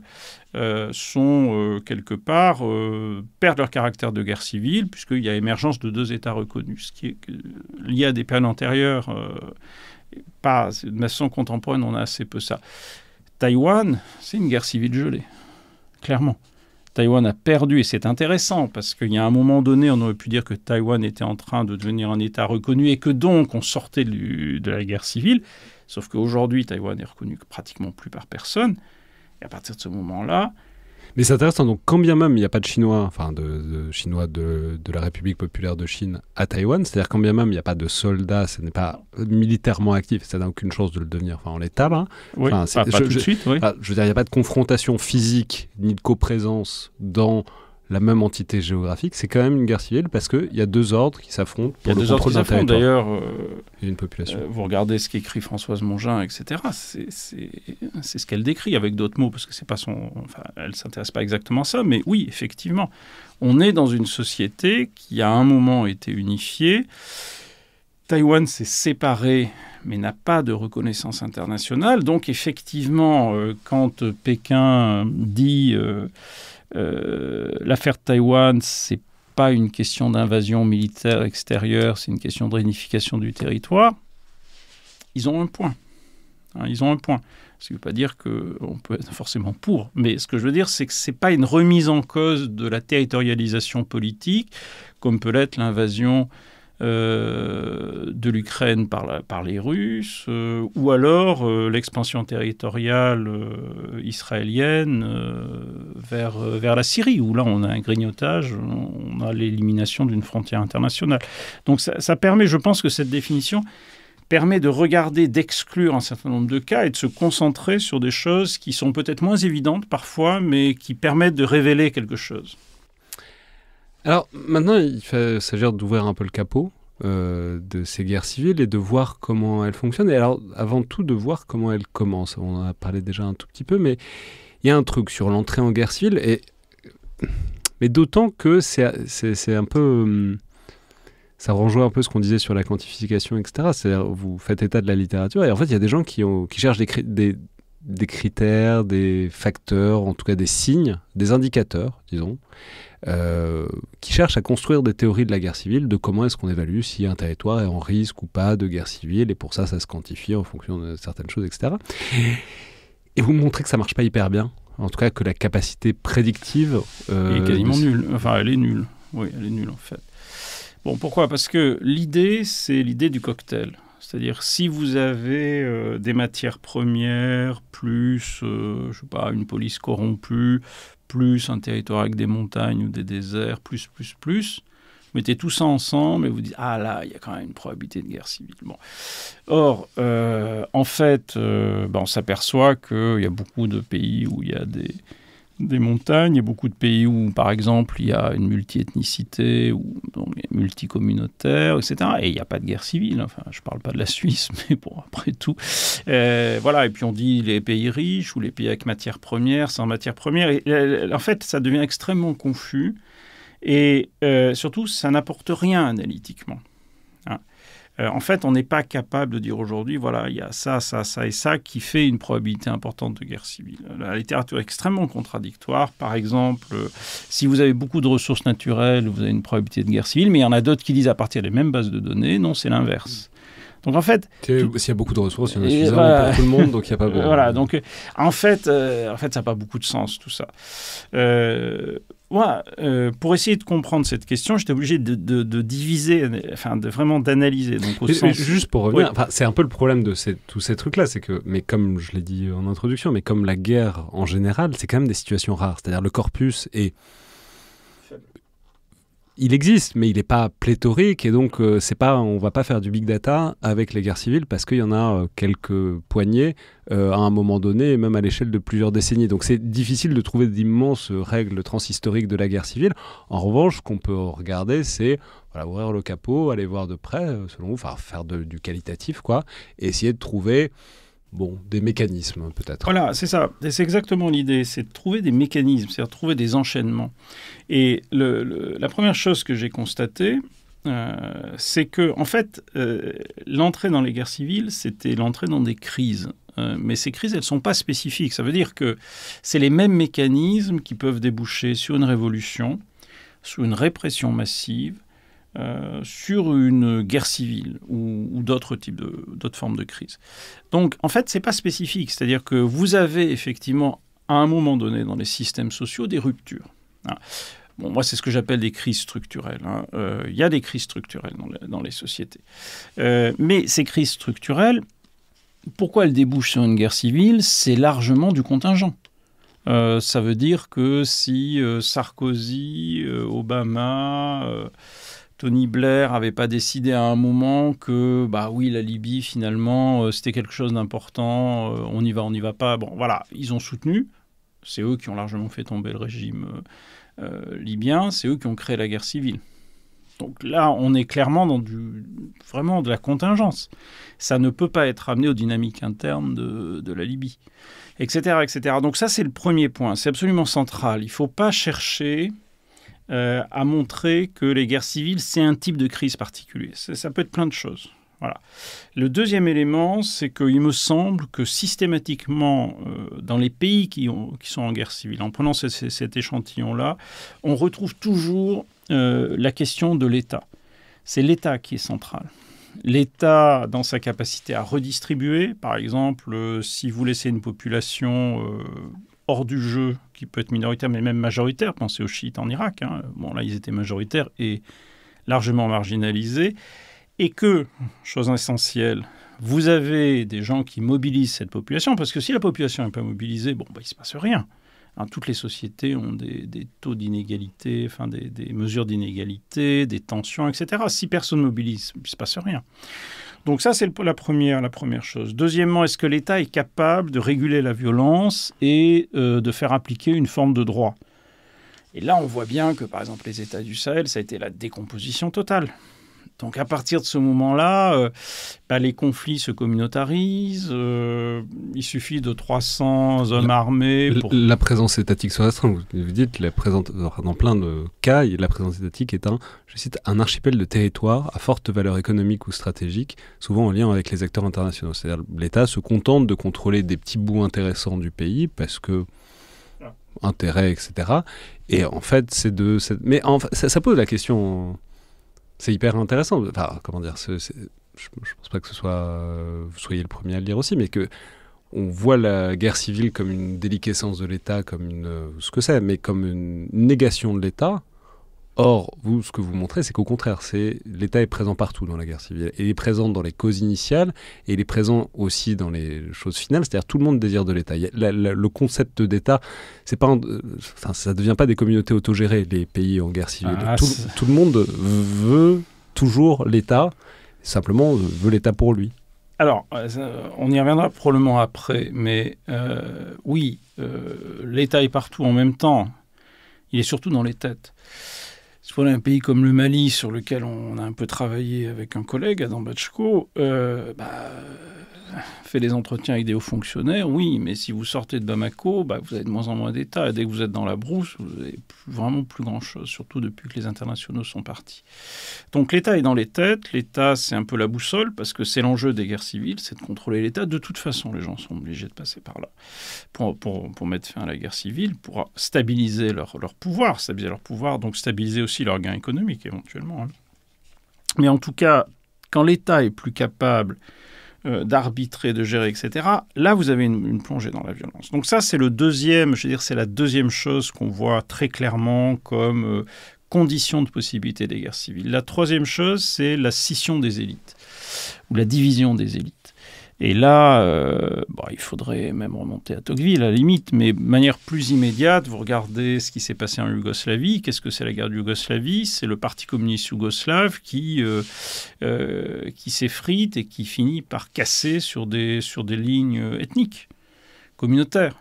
sont quelque part, perdent leur caractère de guerre civile puisqu'il y a émergence de deux États reconnus, ce qui est lié à des périodes antérieures, de façon contemporaine, on a assez peu ça. Taïwan, c'est une guerre civile gelée, clairement. Taïwan a perdu, et c'est intéressant, parce qu'il y a un moment donné, on aurait pu dire que Taïwan était en train de devenir un État reconnu et que donc on sortait de la guerre civile, sauf qu'aujourd'hui, Taïwan est reconnu pratiquement plus par personne, et à partir de ce moment-là... Mais c'est intéressant, donc quand bien même il n'y a pas de Chinois, enfin de Chinois de la République populaire de Chine à Taïwan, c'est-à-dire quand bien même il n'y a pas de soldats, ce n'est pas militairement actif, ça n'a aucune chance de le devenir, enfin on l'état là. Oui, pas tout de suite, oui. Je veux dire, il n'y a pas de confrontation physique ni de coprésence dans la même entité géographique, c'est quand même une guerre civile parce qu'il y a deux ordres qui s'affrontent pour le contrôle d'un territoire. D'ailleurs, et une population. Vous regardez ce qu'écrit Françoise Mongin, etc. C'est ce qu'elle décrit avec d'autres mots, parce que c'est pas elle ne s'intéresse pas exactement à ça, mais oui, effectivement, on est dans une société qui à un moment était unifiée. Taïwan s'est séparé, mais n'a pas de reconnaissance internationale. Donc effectivement, quand Pékin dit... l'affaire de Taïwan, c'est pas une question d'invasion militaire extérieure, c'est une question de réunification du territoire. Ils ont un point. Ils ont un point. Ce qui ne veut pas dire qu'on peut être forcément pour. Mais ce que je veux dire, c'est que ce n'est pas une remise en cause de la territorialisation politique, comme peut l'être l'invasion de l'Ukraine par les Russes, ou alors l'expansion territoriale israélienne vers la Syrie, où là on a un grignotage, on a l'élimination d'une frontière internationale. Donc ça permet, je pense que cette définition permet de regarder, d'exclure un certain nombre de cas et de se concentrer sur des choses qui sont peut-être moins évidentes parfois, mais qui permettent de révéler quelque chose. Alors maintenant, il va s'agir d'ouvrir un peu le capot de ces guerres civiles et de voir comment elles fonctionnent. Et alors, avant tout, de voir comment elles commencent. On en a parlé déjà un tout petit peu, mais il y a un truc sur l'entrée en guerre civile, mais d'autant que c'est un peu... ça rejoint un peu ce qu'on disait sur la quantification, etc. C'est-à-dire, vous faites état de la littérature, et en fait, il y a des gens qui cherchent des critères, des facteurs, en tout cas des signes, des indicateurs, disons, qui cherchent à construire des théories de la guerre civile, de comment est-ce qu'on évalue si un territoire est en risque ou pas de guerre civile, et pour ça se quantifie en fonction de certaines choses, etc. Et vous montrez que ça marche pas hyper bien, en tout cas que la capacité prédictive... est quasiment nulle. Enfin, elle est nulle. Oui, elle est nulle en fait. Bon, pourquoi ? Parce que l'idée, c'est l'idée du cocktail. C'est-à-dire, si vous avez des matières premières, plus, je sais pas, une police corrompue, plus un territoire avec des montagnes ou des déserts, plus, vous mettez tout ça ensemble et vous dites « Ah là, il y a quand même une probabilité de guerre civile. » Bon. Or, en fait, on s'aperçoit qu'il y a beaucoup de pays où il y a des montagnes, il y a beaucoup de pays où, par exemple, il y a une multi-ethnicité, ou donc multicommunautaire, etc. Et il n'y a pas de guerre civile. Enfin, je ne parle pas de la Suisse, mais bon, après tout. Voilà, et puis on dit les pays riches ou les pays avec matières premières, sans matières premières. Et, en fait, ça devient extrêmement confus. Et surtout, ça n'apporte rien analytiquement. En fait, on n'est pas capable de dire aujourd'hui, voilà, il y a ça, ça, ça et ça qui fait une probabilité importante de guerre civile. La littérature est extrêmement contradictoire. Par exemple, si vous avez beaucoup de ressources naturelles, vous avez une probabilité de guerre civile, mais il y en a d'autres qui disent à partir des mêmes bases de données, non, c'est l'inverse. Donc en fait, s'il y a beaucoup de ressources, il y en a suffisamment pour tout le monde, donc il n'y a pas besoin. Voilà, donc en fait, ça n'a pas beaucoup de sens tout ça. Pour essayer de comprendre cette question, j'étais obligé de diviser, enfin vraiment d'analyser. Donc juste pour revenir, c'est un peu le problème de tous ces trucs-là, c'est que, mais comme je l'ai dit en introduction, mais comme la guerre en général, c'est quand même des situations rares. C'est-à-dire le corpus est il existe, mais il n'est pas pléthorique, et donc on ne va pas faire du big data avec les guerres civiles parce qu'il y en a quelques poignées à un moment donné, et même à l'échelle de plusieurs décennies. Donc c'est difficile de trouver d'immenses règles transhistoriques de la guerre civile. En revanche, ce qu'on peut regarder, c'est ouvrir le capot, aller voir de près, selon vous, faire du qualitatif, quoi, et essayer de trouver des mécanismes peut-être. Voilà, c'est ça. Et c'est exactement l'idée, c'est de trouver des mécanismes, c'est-à-dire trouver des enchaînements. Et la première chose que j'ai constatée, c'est que, en fait, l'entrée dans les guerres civiles, c'était l'entrée dans des crises. Mais ces crises, elles ne sont pas spécifiques. Ça veut dire que c'est les mêmes mécanismes qui peuvent déboucher sur une révolution, sur une répression massive, sur une guerre civile ou d'autres formes de crise. Donc, en fait, ce n'est pas spécifique. C'est-à-dire que vous avez effectivement, à un moment donné, dans les systèmes sociaux, des ruptures. Moi, c'est ce que j'appelle des crises structurelles. Il y a des crises structurelles dans les sociétés. Mais ces crises structurelles, pourquoi elles débouchent sur une guerre civile? C'est largement du contingent. Ça veut dire que si Sarkozy, Obama... Tony Blair n'avait pas décidé à un moment que, la Libye, finalement, c'était quelque chose d'important, on y va pas. Bon, voilà, ils ont soutenu. C'est eux qui ont largement fait tomber le régime libyen. C'est eux qui ont créé la guerre civile. Donc là, on est clairement dans vraiment de la contingence. Ça ne peut pas être amené aux dynamiques internes de la Libye, etc., etc. Donc ça, c'est le premier point. C'est absolument central. Il ne faut pas chercher... à montrer que les guerres civiles, c'est un type de crise particulier. Ça peut être plein de choses. Voilà. Le deuxième élément, c'est qu'il me semble que systématiquement, dans les pays qui sont en guerre civile, en prenant cet échantillon-là, on retrouve toujours la question de l'État. C'est l'État qui est central. L'État, dans sa capacité à redistribuer, par exemple, si vous laissez une population... hors du jeu, qui peut être minoritaire, mais même majoritaire. Pensez aux chiites en Irak. Là, ils étaient majoritaires et largement marginalisés. Et que, chose essentielle, vous avez des gens qui mobilisent cette population, parce que si la population n'est pas mobilisée, il ne se passe rien. Toutes les sociétés ont des taux d'inégalité, des mesures d'inégalité, des tensions, etc. Si personne ne mobilise, il ne se passe rien. Donc ça, c'est la première chose. Deuxièmement, est-ce que l'État est capable de réguler la violence et de faire appliquer une forme de droit? Et là, on voit bien que, par exemple, les États du Sahel, ça a été la décomposition totale. Donc à partir de ce moment-là, les conflits se communautarisent, il suffit de 300 hommes armés pour... La présence étatique se restreint. Vous dites, dans plein de cas, la présence étatique est un archipel de territoires à forte valeur économique ou stratégique, souvent en lien avec les acteurs internationaux. C'est-à-dire l'État se contente de contrôler des petits bouts intéressants du pays parce que... intérêt, etc. Et en fait, mais ça pose la question... C'est hyper intéressant. Comment dire, je pense pas que vous soyez le premier à le dire aussi, mais que on voit la guerre civile comme une déliquescence de l'État, comme mais comme une négation de l'État. Or, vous, ce que vous montrez, c'est qu'au contraire, l'État est présent partout dans la guerre civile. Il est présent dans les causes initiales et il est présent aussi dans les choses finales. C'est-à-dire tout le monde désire de l'État. Le concept d'État, ça ne devient pas des communautés autogérées, les pays en guerre civile. Tout le monde veut toujours l'État, simplement veut l'État pour lui. Alors, on y reviendra probablement après, mais l'État est partout en même temps. Il est surtout dans les têtes. Si vous prenez un pays comme le Mali, sur lequel on a un peu travaillé avec un collègue, Adam Batchko, fait des entretiens avec des hauts fonctionnaires, oui, mais si vous sortez de Bamako, vous avez de moins en moins d'État. Et dès que vous êtes dans la brousse, vous n'avez vraiment plus grand-chose, surtout depuis que les internationaux sont partis. Donc l'État est dans les têtes. L'État, c'est un peu la boussole, parce que c'est l'enjeu des guerres civiles, c'est de contrôler l'État. De toute façon, les gens sont obligés de passer par là pour mettre fin à la guerre civile, pour stabiliser leur pouvoir, donc stabiliser aussi leur gain économique, éventuellement. Mais en tout cas, quand l'État est plus capable d'arbitrer, de gérer, etc., là, vous avez une plongée dans la violence. Donc ça, c'est c'est la deuxième chose qu'on voit très clairement comme condition de possibilité des guerres civiles. La troisième chose, c'est la scission des élites, ou la division des élites. Et là, il faudrait même remonter à Tocqueville, à la limite, mais de manière plus immédiate, vous regardez ce qui s'est passé en Yougoslavie. Qu'est-ce que c'est la guerre de Yougoslavie ? C'est le Parti communiste yougoslave qui s'effrite et qui finit par casser sur des lignes ethniques, communautaires.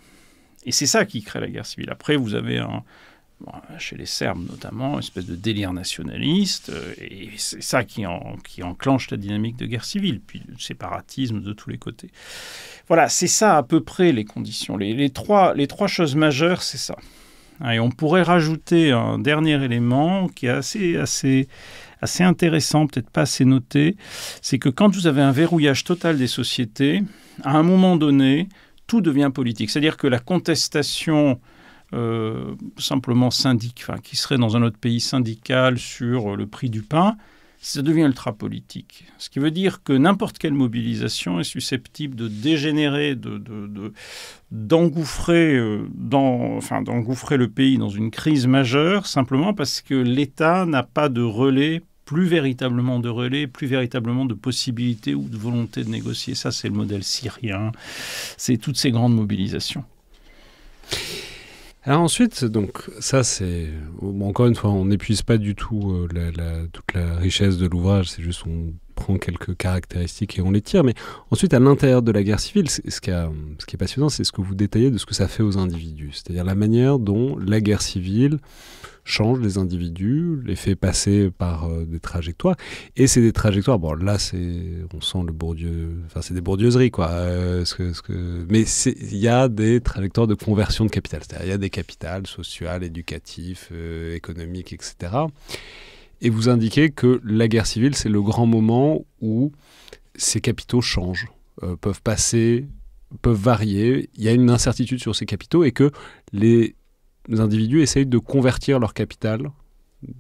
Et c'est ça qui crée la guerre civile. Après, vous avez chez les Serbes notamment, une espèce de délire nationaliste, et c'est ça qui enclenche la dynamique de guerre civile, puis le séparatisme de tous les côtés. Voilà, c'est ça à peu près les conditions. Les trois choses majeures, c'est ça. Et on pourrait rajouter un dernier élément qui est assez intéressant, peut-être pas assez noté, c'est que quand vous avez un verrouillage total des sociétés, à un moment donné, tout devient politique. C'est-à-dire que la contestation simplement qui serait dans un autre pays syndical sur le prix du pain, ça devient ultra-politique. Ce qui veut dire que n'importe quelle mobilisation est susceptible de dégénérer, d'engouffrer le pays dans une crise majeure, simplement parce que l'État n'a pas de relais, plus véritablement de possibilités ou de volonté de négocier. Ça, c'est le modèle syrien. C'est toutes ces grandes mobilisations. Alors ensuite, donc ça c'est... encore une fois, on n'épuise pas du tout toute la richesse de l'ouvrage, c'est juste on prend quelques caractéristiques et on les tire. Mais ensuite, à l'intérieur de la guerre civile, ce qui est passionnant, c'est ce que vous détaillez de ce que ça fait aux individus. C'est-à-dire la manière dont la guerre civile change les individus, les fait passer par des trajectoires. Et c'est des trajectoires, là, on sent le Bourdieu... Enfin, c'est des bourdieuseries, quoi. Mais il y a des trajectoires de conversion de capital. C'est-à-dire il y a des capitales social, éducatifs, économiques, etc. Et vous indiquez que la guerre civile, c'est le grand moment où ces capitaux changent, peuvent varier. Il y a une incertitude sur ces capitaux et que les individus essayent de convertir leur capital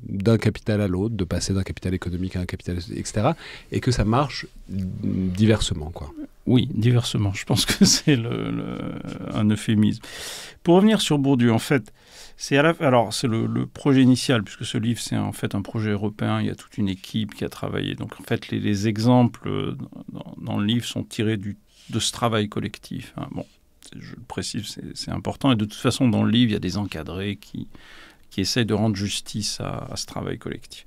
d'un capital à l'autre, de passer d'un capital économique à un capital, etc. Et que ça marche diversement, quoi. Oui, diversement. Je pense que c'est un euphémisme. Pour revenir sur Bourdieu, en fait, c'est le projet initial, puisque ce livre, c'est en fait un projet européen. Il y a toute une équipe qui a travaillé. Donc, en fait, les exemples dans le livre sont tirés de ce travail collectif. Je le précise, c'est important. Et de toute façon, dans le livre, il y a des encadrés qui essayent de rendre justice à ce travail collectif.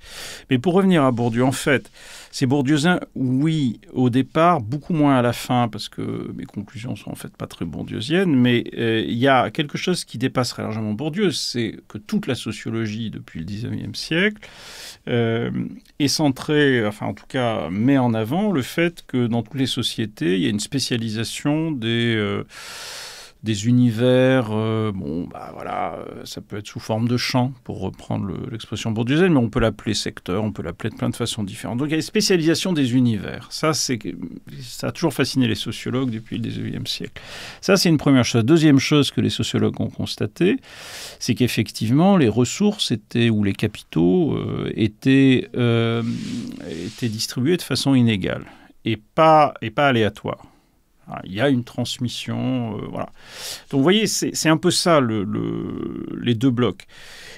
Mais pour revenir à Bourdieu, en fait, c'est bourdieusien, oui, au départ, beaucoup moins à la fin, parce que mes conclusions sont en fait pas très bourdieusiennes, mais il y a quelque chose qui dépasserait largement Bourdieu, c'est que toute la sociologie, depuis le 19e siècle, est centrée, en tout cas, met en avant le fait que dans toutes les sociétés, il y a une spécialisation des univers, ça peut être sous forme de champ, pour reprendre l'expression bourdieusienne, mais on peut l'appeler secteur, on peut l'appeler de plein de façons différentes. Donc il y a une spécialisation des univers. Ça a toujours fasciné les sociologues depuis le 19e siècle. Ça, c'est une première chose. Deuxième chose que les sociologues ont constaté, c'est qu'effectivement, les ressources ou les capitaux étaient distribués de façon inégale et pas aléatoire. Il y a une transmission, voilà. Donc, vous voyez, c'est un peu ça, les deux blocs.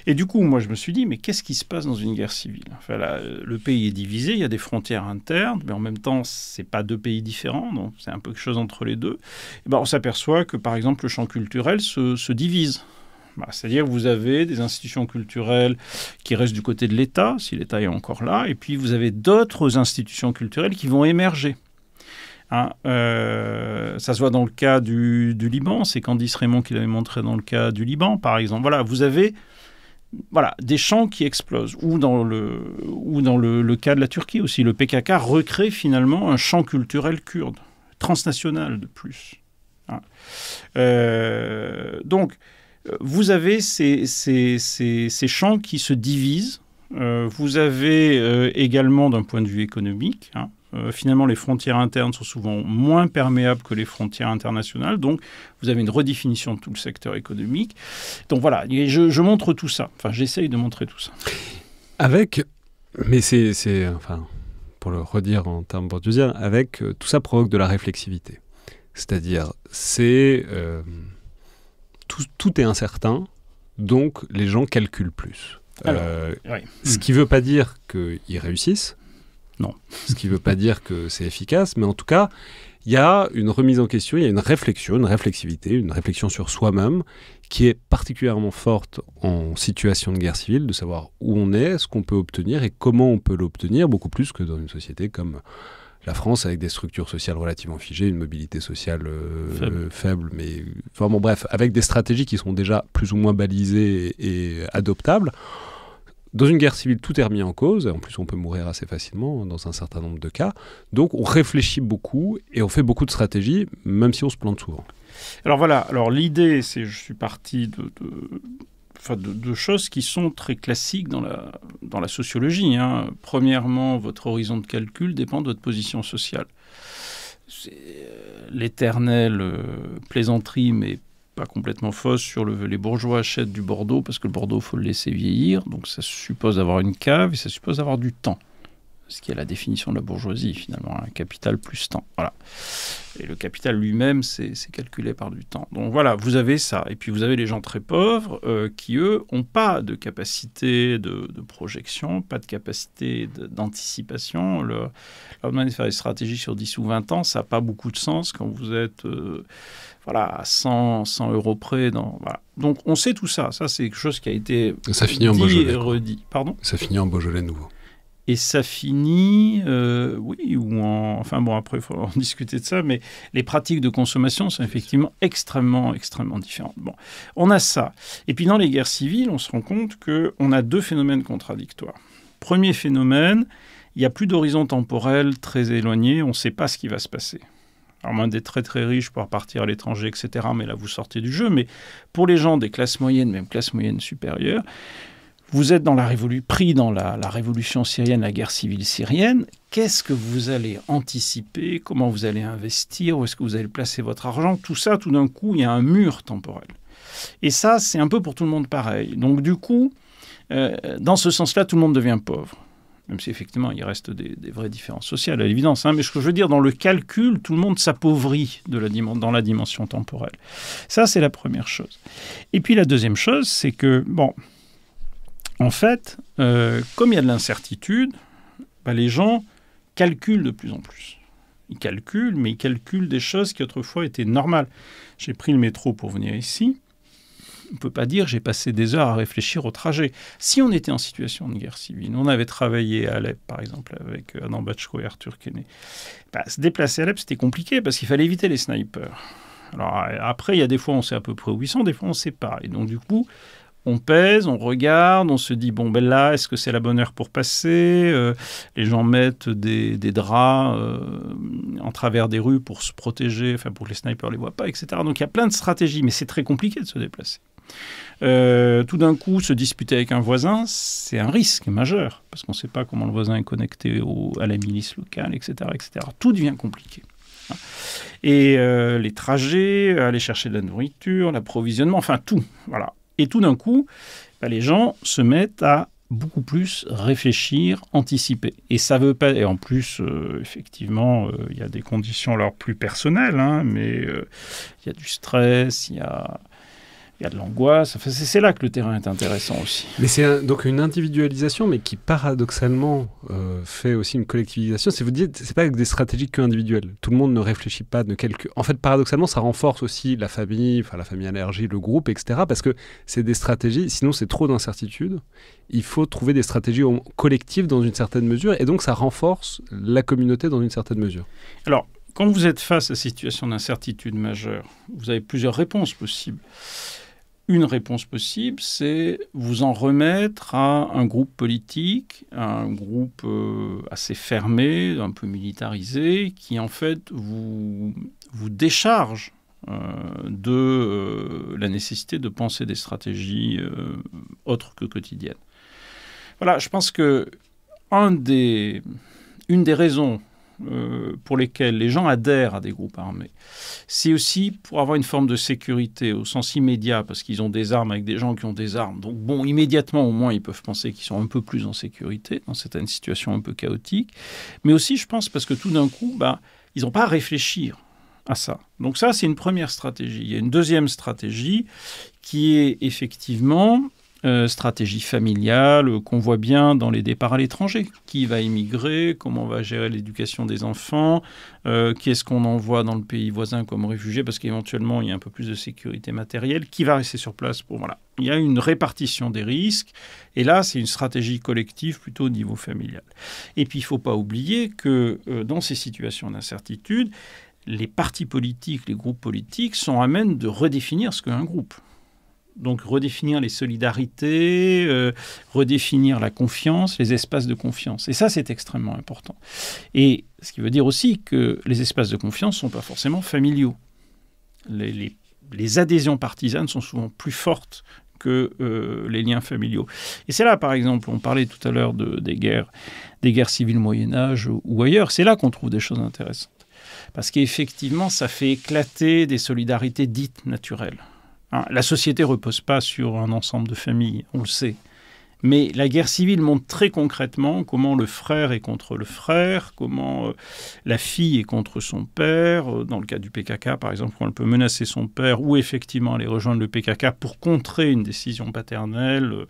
Et du coup, moi, je me suis dit, mais qu'est-ce qui se passe dans une guerre civile ? Le pays est divisé, il y a des frontières internes, mais en même temps, ce n'est pas deux pays différents, donc c'est un peu quelque chose entre les deux. Et on s'aperçoit que, par exemple, le champ culturel se divise. C'est-à-dire que vous avez des institutions culturelles qui restent du côté de l'État, si l'État est encore là, et puis vous avez d'autres institutions culturelles qui vont émerger. Ça se voit dans le cas du Liban, c'est Candice Raymond qui l'avait montré dans le cas du Liban, par exemple. Voilà, vous avez voilà, des champs qui explosent. Ou dans le cas de la Turquie aussi. Le PKK recrée finalement un champ culturel kurde, transnational de plus. Hein. Donc, vous avez ces champs qui se divisent. Vous avez également d'un point de vue économique, hein, finalement les frontières internes sont souvent moins perméables que les frontières internationales, donc vous avez une redéfinition de tout le secteur économique. Donc voilà, je montre tout ça, enfin j'essaye de montrer tout ça. Mais c'est enfin, pour le redire en termes bourdieusiens, tout ça provoque de la réflexivité. C'est-à-dire, tout est incertain, donc les gens calculent plus. Oui. Ce qui ne veut pas dire qu'ils réussissent. Non. Ce qui ne veut pas dire que c'est efficace, mais en tout cas, il y a une remise en question, il y a une réflexion, une réflexivité, une réflexion sur soi-même qui est particulièrement forte en situation de guerre civile, de savoir où on est, ce qu'on peut obtenir et comment on peut l'obtenir, beaucoup plus que dans une société comme la France, avec des structures sociales relativement figées, une mobilité sociale faible, mais enfin bon, bref, avec des stratégies qui sont déjà plus ou moins balisées et adoptables. Dans une guerre civile, tout est remis en cause. En plus, on peut mourir assez facilement dans un certain nombre de cas. Donc, on réfléchit beaucoup et on fait beaucoup de stratégies, même si on se plante souvent. Alors voilà. Alors l'idée, c'est je suis parti de choses qui sont très classiques dans la sociologie. Hein. Premièrement, votre horizon de calcul dépend de votre position sociale. C'est l'éternelle plaisanterie, mais pas complètement fausse, sur les bourgeois achètent du Bordeaux parce que le Bordeaux, il faut le laisser vieillir. Donc ça suppose d'avoir une cave et ça suppose d'avoir du temps. Ce qui est la définition de la bourgeoisie, finalement, un capital plus temps. Voilà. Et le capital lui-même, c'est calculé par du temps. Donc voilà, vous avez ça. Et puis vous avez les gens très pauvres qui, eux, n'ont pas de capacité de projection, pas de capacité d'anticipation. Leur manière de faire des stratégies sur 10 ou 20 ans, ça n'a pas beaucoup de sens quand vous êtes à 100 euros près. Voilà. Donc on sait tout ça. Ça, c'est quelque chose qui a été ça finit en Beaujolais, et redit. Pardon ? Ça finit en Beaujolais nouveau. Et ça finit, oui, ou en... Enfin bon, après, il faut en discuter de ça, mais les pratiques de consommation sont effectivement extrêmement, extrêmement différentes. Bon, on a ça. Et puis dans les guerres civiles, on se rend compte qu'on a deux phénomènes contradictoires. Premier phénomène, il n'y a plus d'horizon temporel très éloigné, on ne sait pas ce qui va se passer. Alors, moins d'être très très riches pour partir à l'étranger, etc., mais là, vous sortez du jeu. Mais pour les gens des classes moyennes, même classes moyennes supérieures, vous êtes pris dans la révolution syrienne, la guerre civile syrienne. Qu'est-ce que vous allez anticiper ? Comment vous allez investir ? Où est-ce que vous allez placer votre argent ? Tout ça, tout d'un coup, il y a un mur temporel. Et ça, c'est un peu pour tout le monde pareil. Donc du coup, dans ce sens-là, tout le monde devient pauvre. Même si effectivement, il reste des vraies différences sociales, à l'évidence. Hein. Mais ce que je veux dire, dans le calcul, tout le monde s'appauvrit dans la dimension temporelle. Ça, c'est la première chose. Et puis la deuxième chose, c'est que, en fait, comme il y a de l'incertitude, les gens calculent de plus en plus. Ils calculent, mais ils calculent des choses qui autrefois étaient normales. J'ai pris le métro pour venir ici. On ne peut pas dire j'ai passé des heures à réfléchir au trajet. Si on était en situation de guerre civile, on avait travaillé à Alep, par exemple, avec Adam Bachko et Arthur Kenney, se déplacer à Alep, c'était compliqué parce qu'il fallait éviter les snipers. Alors après, il y a des fois, on sait à peu près où ils sont, des fois, on ne sait pas. Et donc, du coup, on pèse, on regarde, on se dit, là, est-ce que c'est la bonne heure pour passer ? Les gens mettent des draps en travers des rues pour se protéger, pour que les snipers ne les voient pas, etc. Donc, il y a plein de stratégies, mais c'est très compliqué de se déplacer. Tout d'un coup, se disputer avec un voisin, c'est un risque majeur, parce qu'on ne sait pas comment le voisin est connecté à la milice locale, etc., etc. Tout devient compliqué. Et les trajets, aller chercher de la nourriture, l'approvisionnement, enfin tout, voilà. Et tout d'un coup, les gens se mettent à beaucoup plus réfléchir, anticiper. Et ça veut pas... Et en plus, effectivement, il y a des conditions alors plus personnelles, hein, mais il y a du stress, il y a de l'angoisse. Enfin, c'est là que le terrain est intéressant aussi. Mais c'est donc une individualisation, mais qui paradoxalement fait aussi une collectivisation. Vous dites, c'est pas avec des stratégies qu'individuelles. Tout le monde ne réfléchit pas, ne calcule. En fait, paradoxalement, ça renforce aussi la famille allergie, le groupe, etc. Parce que c'est des stratégies, sinon c'est trop d'incertitudes. Il faut trouver des stratégies collectives dans une certaine mesure, et donc ça renforce la communauté dans une certaine mesure. Alors, quand vous êtes face à une situation d'incertitude majeure, vous avez plusieurs réponses possibles. une réponse possible, c'est vous en remettre à un groupe politique, à un groupe assez fermé, un peu militarisé, qui en fait vous décharge de la nécessité de penser des stratégies autres que quotidiennes. Voilà, je pense que une des raisons pour lesquelles les gens adhèrent à des groupes armés, c'est aussi pour avoir une forme de sécurité au sens immédiat, parce qu'ils ont des armes avec des gens qui ont des armes. Donc bon, immédiatement, au moins, ils peuvent penser qu'ils sont un peu plus en sécurité dans certaines situations un peu chaotiques. Mais aussi, je pense, parce que tout d'un coup, ils n'ont pas à réfléchir à ça. Donc ça, c'est une première stratégie. Il y a une deuxième stratégie qui est effectivement stratégie familiale qu'on voit bien dans les départs à l'étranger. Qui va immigrer? Comment on va gérer l'éducation des enfants? Qui est-ce qu'on envoie dans le pays voisin comme réfugié? Parce qu'éventuellement, il y a un peu plus de sécurité matérielle. Qui va rester sur place? Voilà. Il y a une répartition des risques. Et là, c'est une stratégie collective plutôt au niveau familial. Et puis, il ne faut pas oublier que dans ces situations d'incertitude, les partis politiques, les groupes politiques sont à même de redéfinir ce qu'est un groupe. Donc redéfinir les solidarités, redéfinir la confiance, les espaces de confiance. Et ça, c'est extrêmement important. Et ce qui veut dire aussi que les espaces de confiance ne sont pas forcément familiaux. Les adhésions partisanes sont souvent plus fortes que les liens familiaux. Et c'est là, par exemple, on parlait tout à l'heure des guerres civiles Moyen-Âge ou ailleurs, c'est là qu'on trouve des choses intéressantes. Parce qu'effectivement, ça fait éclater des solidarités dites naturelles. La société ne repose pas sur un ensemble de familles, on le sait. Mais la guerre civile montre très concrètement comment le frère est contre le frère, comment la fille est contre son père. Dans le cas du PKK, par exemple, quand elle peut menacer son père ou effectivement aller rejoindre le PKK pour contrer une décision paternelle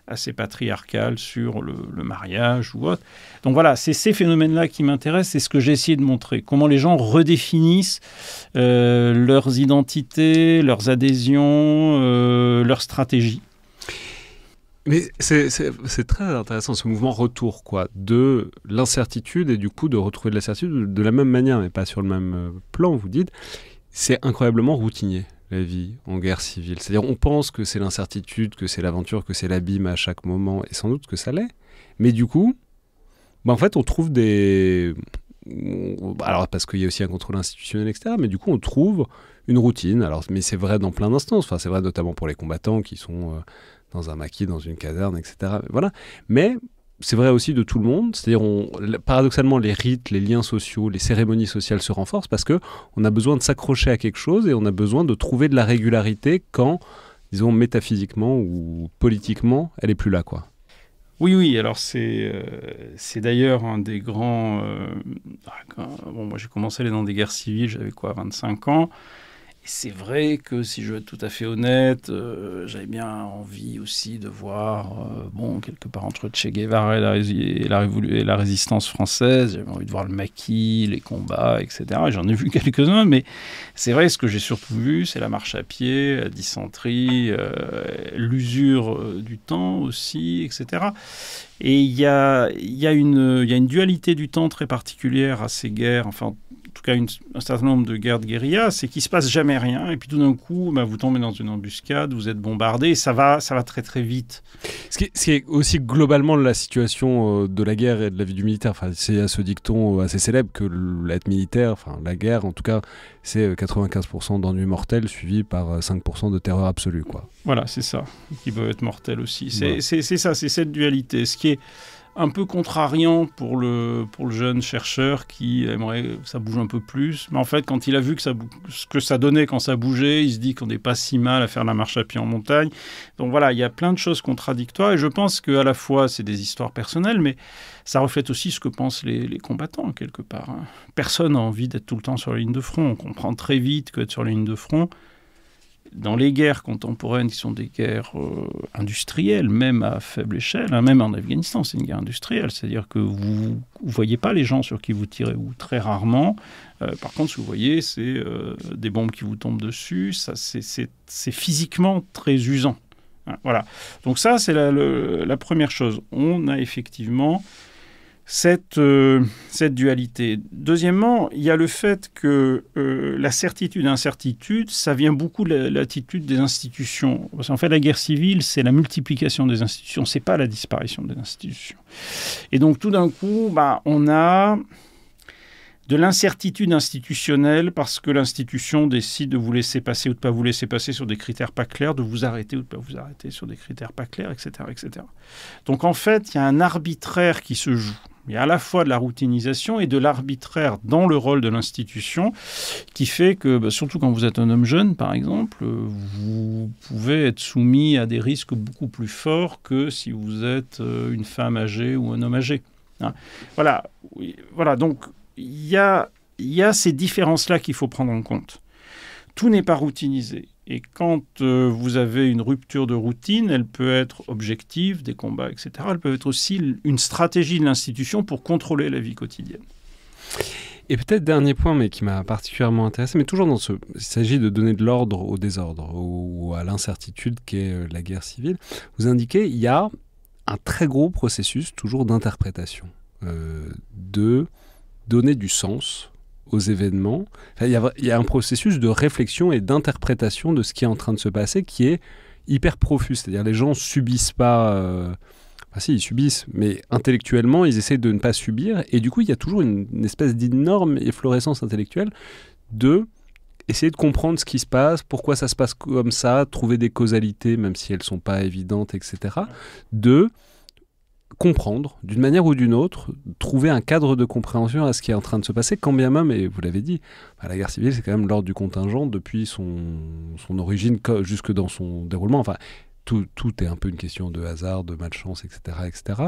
assez patriarcale sur le mariage ou autre. Donc voilà, c'est ces phénomènes-là qui m'intéressent, c'est ce que j'ai essayé de montrer. Comment les gens redéfinissent leurs identités, leurs adhésions, leurs stratégies. Mais c'est très intéressant ce mouvement retour de l'incertitude et du coup de retrouver de la certitude de la même manière, mais pas sur le même plan, vous dites. C'est incroyablement routinier, la vie en guerre civile. C'est-à-dire on pense que c'est l'incertitude, que c'est l'aventure, que c'est l'abîme à chaque moment, et sans doute que ça l'est. Mais du coup, en fait, on trouve des... Alors parce qu'il y a aussi un contrôle institutionnel, etc. Mais du coup, on trouve une routine. Alors, mais c'est vrai dans plein d'instances. Enfin, c'est vrai notamment pour les combattants qui sont... dans un maquis, dans une caserne, etc. Voilà. Mais c'est vrai aussi de tout le monde. C'est-à-dire, paradoxalement, les rites, les liens sociaux, les cérémonies sociales se renforcent parce qu'on a besoin de s'accrocher à quelque chose et on a besoin de trouver de la régularité quand, disons, métaphysiquement ou politiquement, elle n'est plus là, quoi. Oui. Alors, c'est d'ailleurs un des grands... moi, j'ai commencé à aller dans des guerres civiles, j'avais 25 ans. C'est vrai que, si je veux être tout à fait honnête, j'avais bien envie aussi de voir, quelque part entre Che Guevara et la résistance française, j'avais envie de voir le maquis, les combats, etc. Et j'en ai vu quelques-uns, mais c'est vrai, ce que j'ai surtout vu, c'est la marche à pied, la dysenterie, l'usure du temps aussi, etc. Et il y a une dualité du temps très particulière à ces guerres, enfin, en tout cas un certain nombre de guerres de guérilla, c'est qu'il ne se passe jamais rien. Et puis tout d'un coup, vous tombez dans une embuscade, vous êtes bombardé, et ça va très très vite. Ce qui est aussi globalement la situation de la guerre et de la vie du militaire. Enfin, c'est ce dicton assez célèbre que l'être militaire, enfin la guerre en tout cas, c'est 95% d'ennuis mortels suivi par 5% de terreur absolue, quoi. Voilà, c'est ça, qui peut être mortel aussi. C'est ça, c'est cette dualité. Ce qui est un peu contrariant pour le jeune chercheur qui aimerait que ça bouge un peu plus. Mais en fait, quand il a vu ce que ça donnait quand ça bougeait, il se dit qu'on n'est pas si mal à faire la marche à pied en montagne. Donc voilà, il y a plein de choses contradictoires. Et je pense qu'à la fois, c'est des histoires personnelles, mais ça reflète aussi ce que pensent les combattants, quelque part. Personne n'a envie d'être tout le temps sur la ligne de front. On comprend très vite qu'être sur la ligne de front, dans les guerres contemporaines qui sont des guerres industrielles, même à faible échelle, même en Afghanistan, c'est une guerre industrielle. C'est-à-dire que vous ne voyez pas les gens sur qui vous tirez, ou très rarement. Par contre, ce que vous voyez, c'est des bombes qui vous tombent dessus. Ça, c'est physiquement très usant. Voilà. Donc ça, c'est la première chose. On a effectivement cette dualité. Deuxièmement, il y a le fait que la certitude et l'incertitude, ça vient beaucoup de l'attitude des institutions. Parce qu'en fait, la guerre civile, c'est la multiplication des institutions, c'est pas la disparition des institutions. Et donc, tout d'un coup, on a de l'incertitude institutionnelle parce que l'institution décide de vous laisser passer ou de ne pas vous laisser passer sur des critères pas clairs, de vous arrêter ou de ne pas vous arrêter sur des critères pas clairs, etc., etc. Donc, en fait, il y a un arbitraire qui se joue. Il y a à la fois de la routinisation et de l'arbitraire dans le rôle de l'institution qui fait que, surtout quand vous êtes un homme jeune, par exemple, vous pouvez être soumis à des risques beaucoup plus forts que si vous êtes une femme âgée ou un homme âgé. Hein. Voilà, donc il y a ces différences-là qu'il faut prendre en compte. Tout n'est pas routinisé. Et quand vous avez une rupture de routine, elle peut être objective, des combats, etc. Elle peut être aussi une stratégie de l'institution pour contrôler la vie quotidienne. Et peut-être dernier point, mais qui m'a particulièrement intéressé, mais toujours il s'agit de donner de l'ordre au désordre ou à l'incertitude qu'est la guerre civile. Vous indiquez, il y a un très gros processus toujours d'interprétation, de donner du sens aux événements. Enfin, il y a un processus de réflexion et d'interprétation de ce qui est en train de se passer qui est hyper profus. C'est-à-dire les gens subissent pas... Enfin si, ils subissent, mais intellectuellement, ils essaient de ne pas subir. Et du coup, il y a toujours une espèce d'énorme efflorescence intellectuelle de essayer de comprendre ce qui se passe, pourquoi ça se passe comme ça, trouver des causalités, même si elles ne sont pas évidentes, etc. De comprendre, d'une manière ou d'une autre, trouver un cadre de compréhension à ce qui est en train de se passer, quand bien même, et vous l'avez dit, la guerre civile, c'est quand même l'ordre du contingent depuis son origine jusque dans son déroulement. Enfin, tout est un peu une question de hasard, de malchance, etc., etc.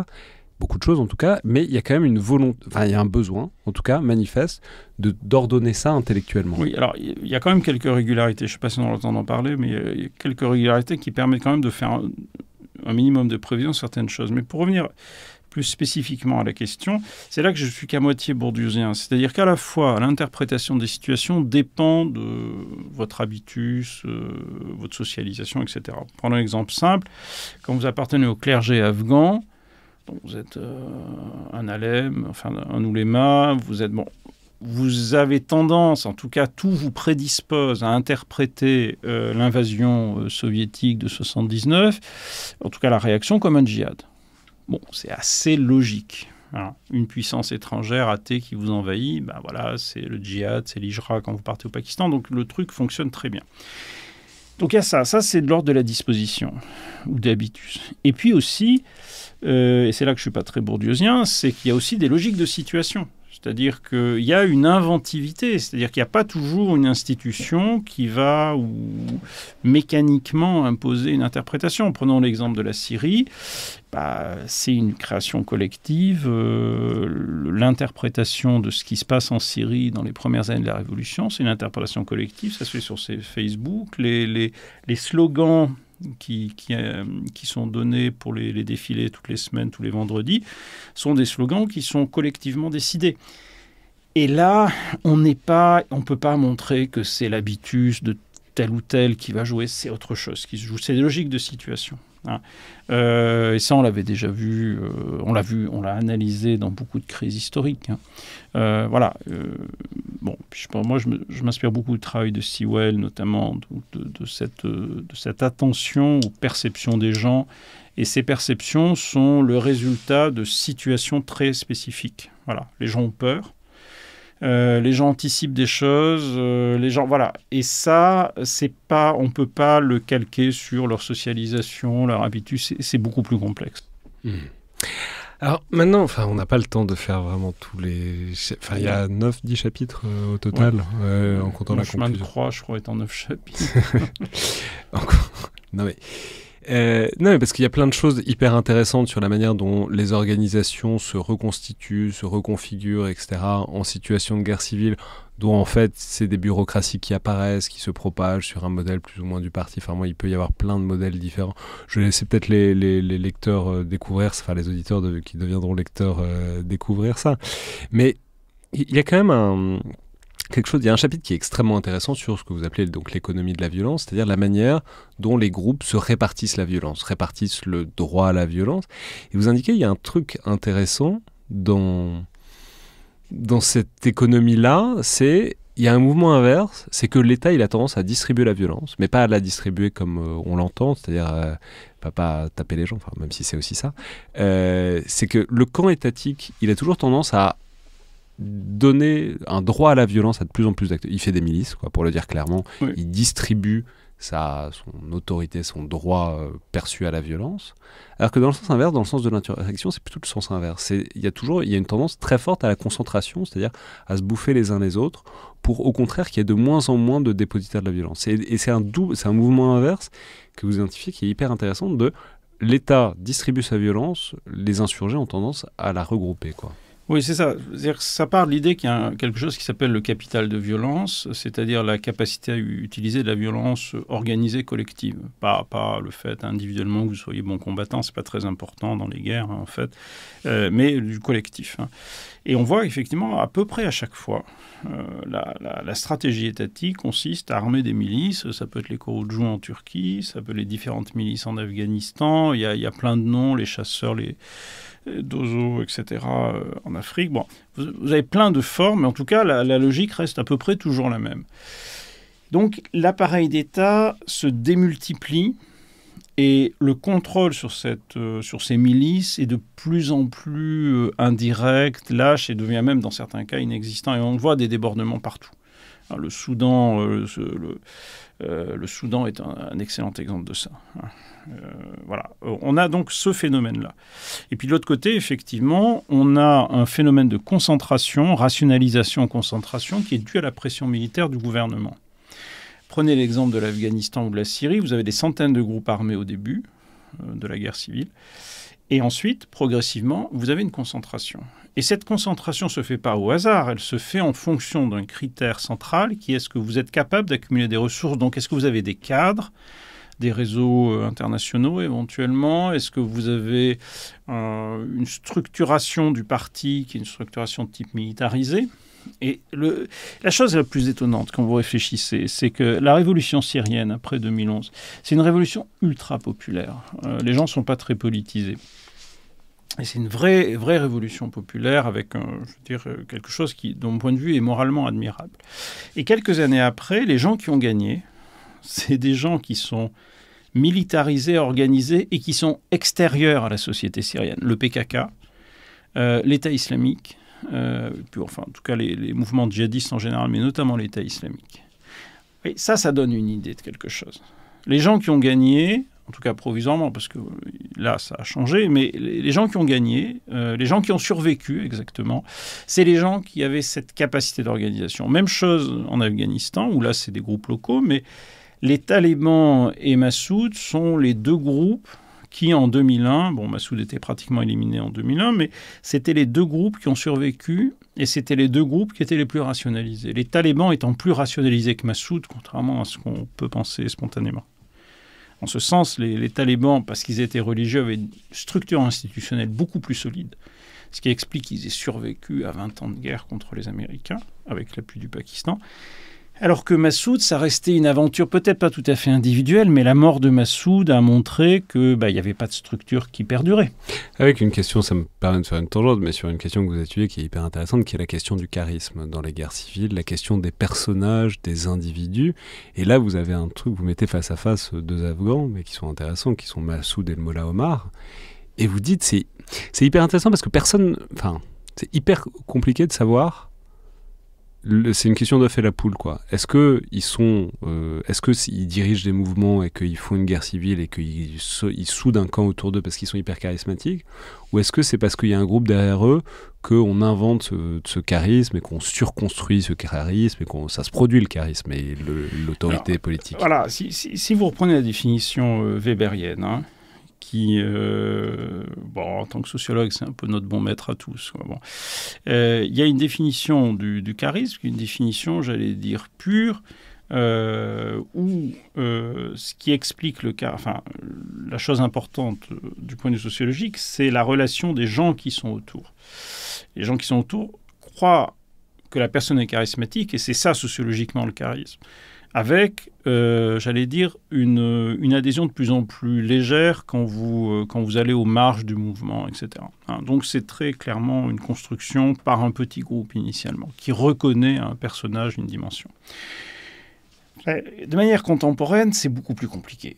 Beaucoup de choses, en tout cas, mais il y a quand même une volonté, enfin, il y a un besoin, en tout cas, manifeste, d'ordonner ça intellectuellement. Oui, alors, il y a quand même quelques régularités. Je ne sais pas si on a le temps d'en parler, mais il y a quelques régularités qui permettent quand même de faire un minimum de prévision sur certaines choses. Mais pour revenir plus spécifiquement à la question, c'est là que je suis qu'à moitié bourdieusien. C'est-à-dire qu'à la fois, l'interprétation des situations dépend de votre habitus, votre socialisation, etc. Prenons un exemple simple. Quand vous appartenez au clergé afghan, donc vous êtes un alem, enfin un ouléma, vous avez tendance, en tout cas tout vous prédispose à interpréter l'invasion soviétique de 79, en tout cas la réaction comme un djihad. Bon, c'est assez logique. Voilà. Une puissance étrangère athée qui vous envahit, voilà, c'est le djihad, c'est l'hijra quand vous partez au Pakistan, donc le truc fonctionne très bien. Donc il y a ça c'est de l'ordre de la disposition ou d'habitus. Et puis aussi, et c'est là que je ne suis pas très bourdieusien, c'est qu'il y a aussi des logiques de situation. C'est-à-dire qu'il y a une inventivité, c'est-à-dire qu'il n'y a pas toujours une institution qui va mécaniquement imposer une interprétation. Prenons l'exemple de la Syrie, c'est une création collective. L'interprétation de ce qui se passe en Syrie dans les premières années de la Révolution, c'est une interprétation collective, ça se fait sur Facebook. Les slogans qui sont donnés pour les défilés toutes les semaines, tous les vendredis, sont des slogans qui sont collectivement décidés. Et là, on ne peut pas montrer que c'est l'habitus de tel ou tel qui va jouer, c'est autre chose qui se joue. C'est des logiques de situation. Hein. Et ça, on l'avait déjà vu, on l'a analysé dans beaucoup de crises historiques. Hein. Voilà. Moi, je m'inspire beaucoup du travail de Sewell, notamment de cette attention aux perceptions des gens. Et ces perceptions sont le résultat de situations très spécifiques. Voilà. Les gens ont peur. Les gens anticipent des choses, voilà. Et ça, on peut pas le calquer sur leur socialisation, leur habitus. C'est beaucoup plus complexe. Alors maintenant, on n'a pas le temps de faire vraiment tous les... il y a 9-10 chapitres au total, en comptant la conclusion. Le chemin de croix, je crois, est en 9 chapitres. Non mais parce qu'il y a plein de choses hyper intéressantes sur la manière dont les organisations se reconstituent, se reconfigurent, etc. en situation de guerre civile, dont en fait c'est des bureaucraties qui apparaissent, qui se propagent sur un modèle plus ou moins du parti. Enfin moi, il peut y avoir plein de modèles différents. Je vais laisser peut-être les lecteurs découvrir, les auditeurs qui deviendront lecteurs découvrir ça. Mais il y a quand même il y a un chapitre qui est extrêmement intéressant sur ce que vous appelez donc l'économie de la violence, c'est-à-dire la manière dont les groupes se répartissent la violence, répartissent le droit à la violence. Et vous indiquez, il y a un truc intéressant dans cette économie-là, il y a un mouvement inverse, c'est que l'État il a tendance à distribuer la violence, mais pas à la distribuer comme on l'entend, c'est-à-dire pas taper les gens, enfin, même si c'est aussi ça. C'est que le camp étatique, il a toujours tendance à donner un droit à la violence à de plus en plus d'acteurs. Il fait des milices, quoi, pour le dire clairement. Oui. Il distribue son autorité, son droit perçu à la violence. Alors que dans le sens inverse, dans le sens de l'interaction, c'est plutôt le sens inverse. Il y a une tendance très forte à la concentration, c'est-à-dire à se bouffer les uns les autres, pour au contraire qu'il y ait de moins en moins de dépositaires de la violence. Et c'est un mouvement inverse que vous identifiez qui est hyper intéressant de l'État distribue sa violence, les insurgés ont tendance à la regrouper, quoi. Oui, c'est ça. C'est-à-dire que ça part de l'idée qu'il y a quelque chose qui s'appelle le capital de violence, c'est-à-dire la capacité à utiliser de la violence organisée collective. Pas le fait individuellement que vous soyez bon combattant, c'est pas très important dans les guerres, en fait, mais du collectif. Et on voit effectivement à peu près à chaque fois, la stratégie étatique consiste à armer des milices. Ça peut être les Koroujou en Turquie, ça peut être les différentes milices en Afghanistan, il y a plein de noms, les chasseurs, les Dozo, etc. En Afrique. Bon, vous avez plein de formes, mais en tout cas, la logique reste à peu près toujours la même. Donc, l'appareil d'État se démultiplie et le contrôle sur ces milices est de plus en plus indirect, lâche et devient même, dans certains cas, inexistant. Et on voit des débordements partout. Alors, le Soudan, le Soudan est un excellent exemple de ça. Voilà. On a donc ce phénomène-là. Et puis de l'autre côté, effectivement, on a un phénomène de concentration, rationalisation-concentration, qui est dû à la pression militaire du gouvernement. Prenez l'exemple de l'Afghanistan ou de la Syrie, vous avez des centaines de groupes armés au début de la guerre civile. Et ensuite, progressivement, vous avez une concentration. Et cette concentration ne se fait pas au hasard, elle se fait en fonction d'un critère central qui est est-ce que vous êtes capable d'accumuler des ressources. Donc, est-ce que vous avez des cadres, des réseaux internationaux éventuellement? Est-ce que vous avez une structuration du parti qui est une structuration de type militarisé? Et la chose la plus étonnante quand vous réfléchissez, c'est que la révolution syrienne après 2011, c'est une révolution ultra populaire. Les gens ne sont pas très politisés. Et c'est une vraie révolution populaire avec, quelque chose qui, de mon point de vue, est moralement admirable. Et quelques années après, les gens qui ont gagné, c'est des gens qui sont militarisés, organisés et qui sont extérieurs à la société syrienne. Le PKK, l'État islamique, puis, enfin, en tout cas les mouvements djihadistes en général, mais notamment l'État islamique. Et ça donne une idée de quelque chose. Les gens qui ont gagné, en tout cas provisoirement, parce que là, ça a changé, mais les gens qui ont gagné, les gens qui ont survécu exactement, c'est les gens qui avaient cette capacité d'organisation. Même chose en Afghanistan, où là, c'est des groupes locaux, mais les talibans et Massoud sont les deux groupes qui, en 2001, Massoud était pratiquement éliminé en 2001, mais c'était les deux groupes qui ont survécu et c'était les deux groupes qui étaient les plus rationalisés. Les talibans étant plus rationalisés que Massoud, contrairement à ce qu'on peut penser spontanément. En ce sens, les talibans, parce qu'ils étaient religieux, avaient une structure institutionnelle beaucoup plus solide, ce qui explique qu'ils aient survécu à 20 ans de guerre contre les Américains, avec l'appui du Pakistan. Alors que Massoud, ça restait une aventure peut-être pas tout à fait individuelle, mais la mort de Massoud a montré qu'il n'y avait pas de structure qui perdurait. Avec une question, ça me permet de faire une tangente, mais sur une question que vous étudiez qui est hyper intéressante, qui est la question du charisme dans les guerres civiles, la question des personnages, des individus. Et là, vous avez un truc, vous mettez face à face deux Afghans, mais qui sont intéressants, qui sont Massoud et le Mollah Omar. Et vous dites, c'est hyper intéressant parce que c'est hyper compliqué de savoir. C'est une question d'œuf et la poule, quoi. Est-ce qu'ils dirigent des mouvements et qu'ils font une guerre civile et qu'ils soudent un camp autour d'eux parce qu'ils sont hyper charismatiques, ou est-ce que c'est parce qu'il y a un groupe derrière eux qu'on invente ce charisme et qu'on surconstruit ce charisme et ça se produit le charisme et l'autorité politique? Voilà, si vous reprenez la définition weberienne, qui, en tant que sociologue, c'est un peu notre bon maître à tous. Il y a une définition du charisme, une définition, j'allais dire, pure, où ce qui explique la chose importante du point de vue sociologique, c'est la relation des gens qui sont autour. Les gens qui sont autour croient que la personne est charismatique, et c'est ça sociologiquement le charisme. avec, j'allais dire, une adhésion de plus en plus légère quand vous allez aux marges du mouvement, etc. Hein, donc c'est très clairement une construction par un petit groupe initialement, qui reconnaît à un personnage une dimension. De manière contemporaine, c'est beaucoup plus compliqué.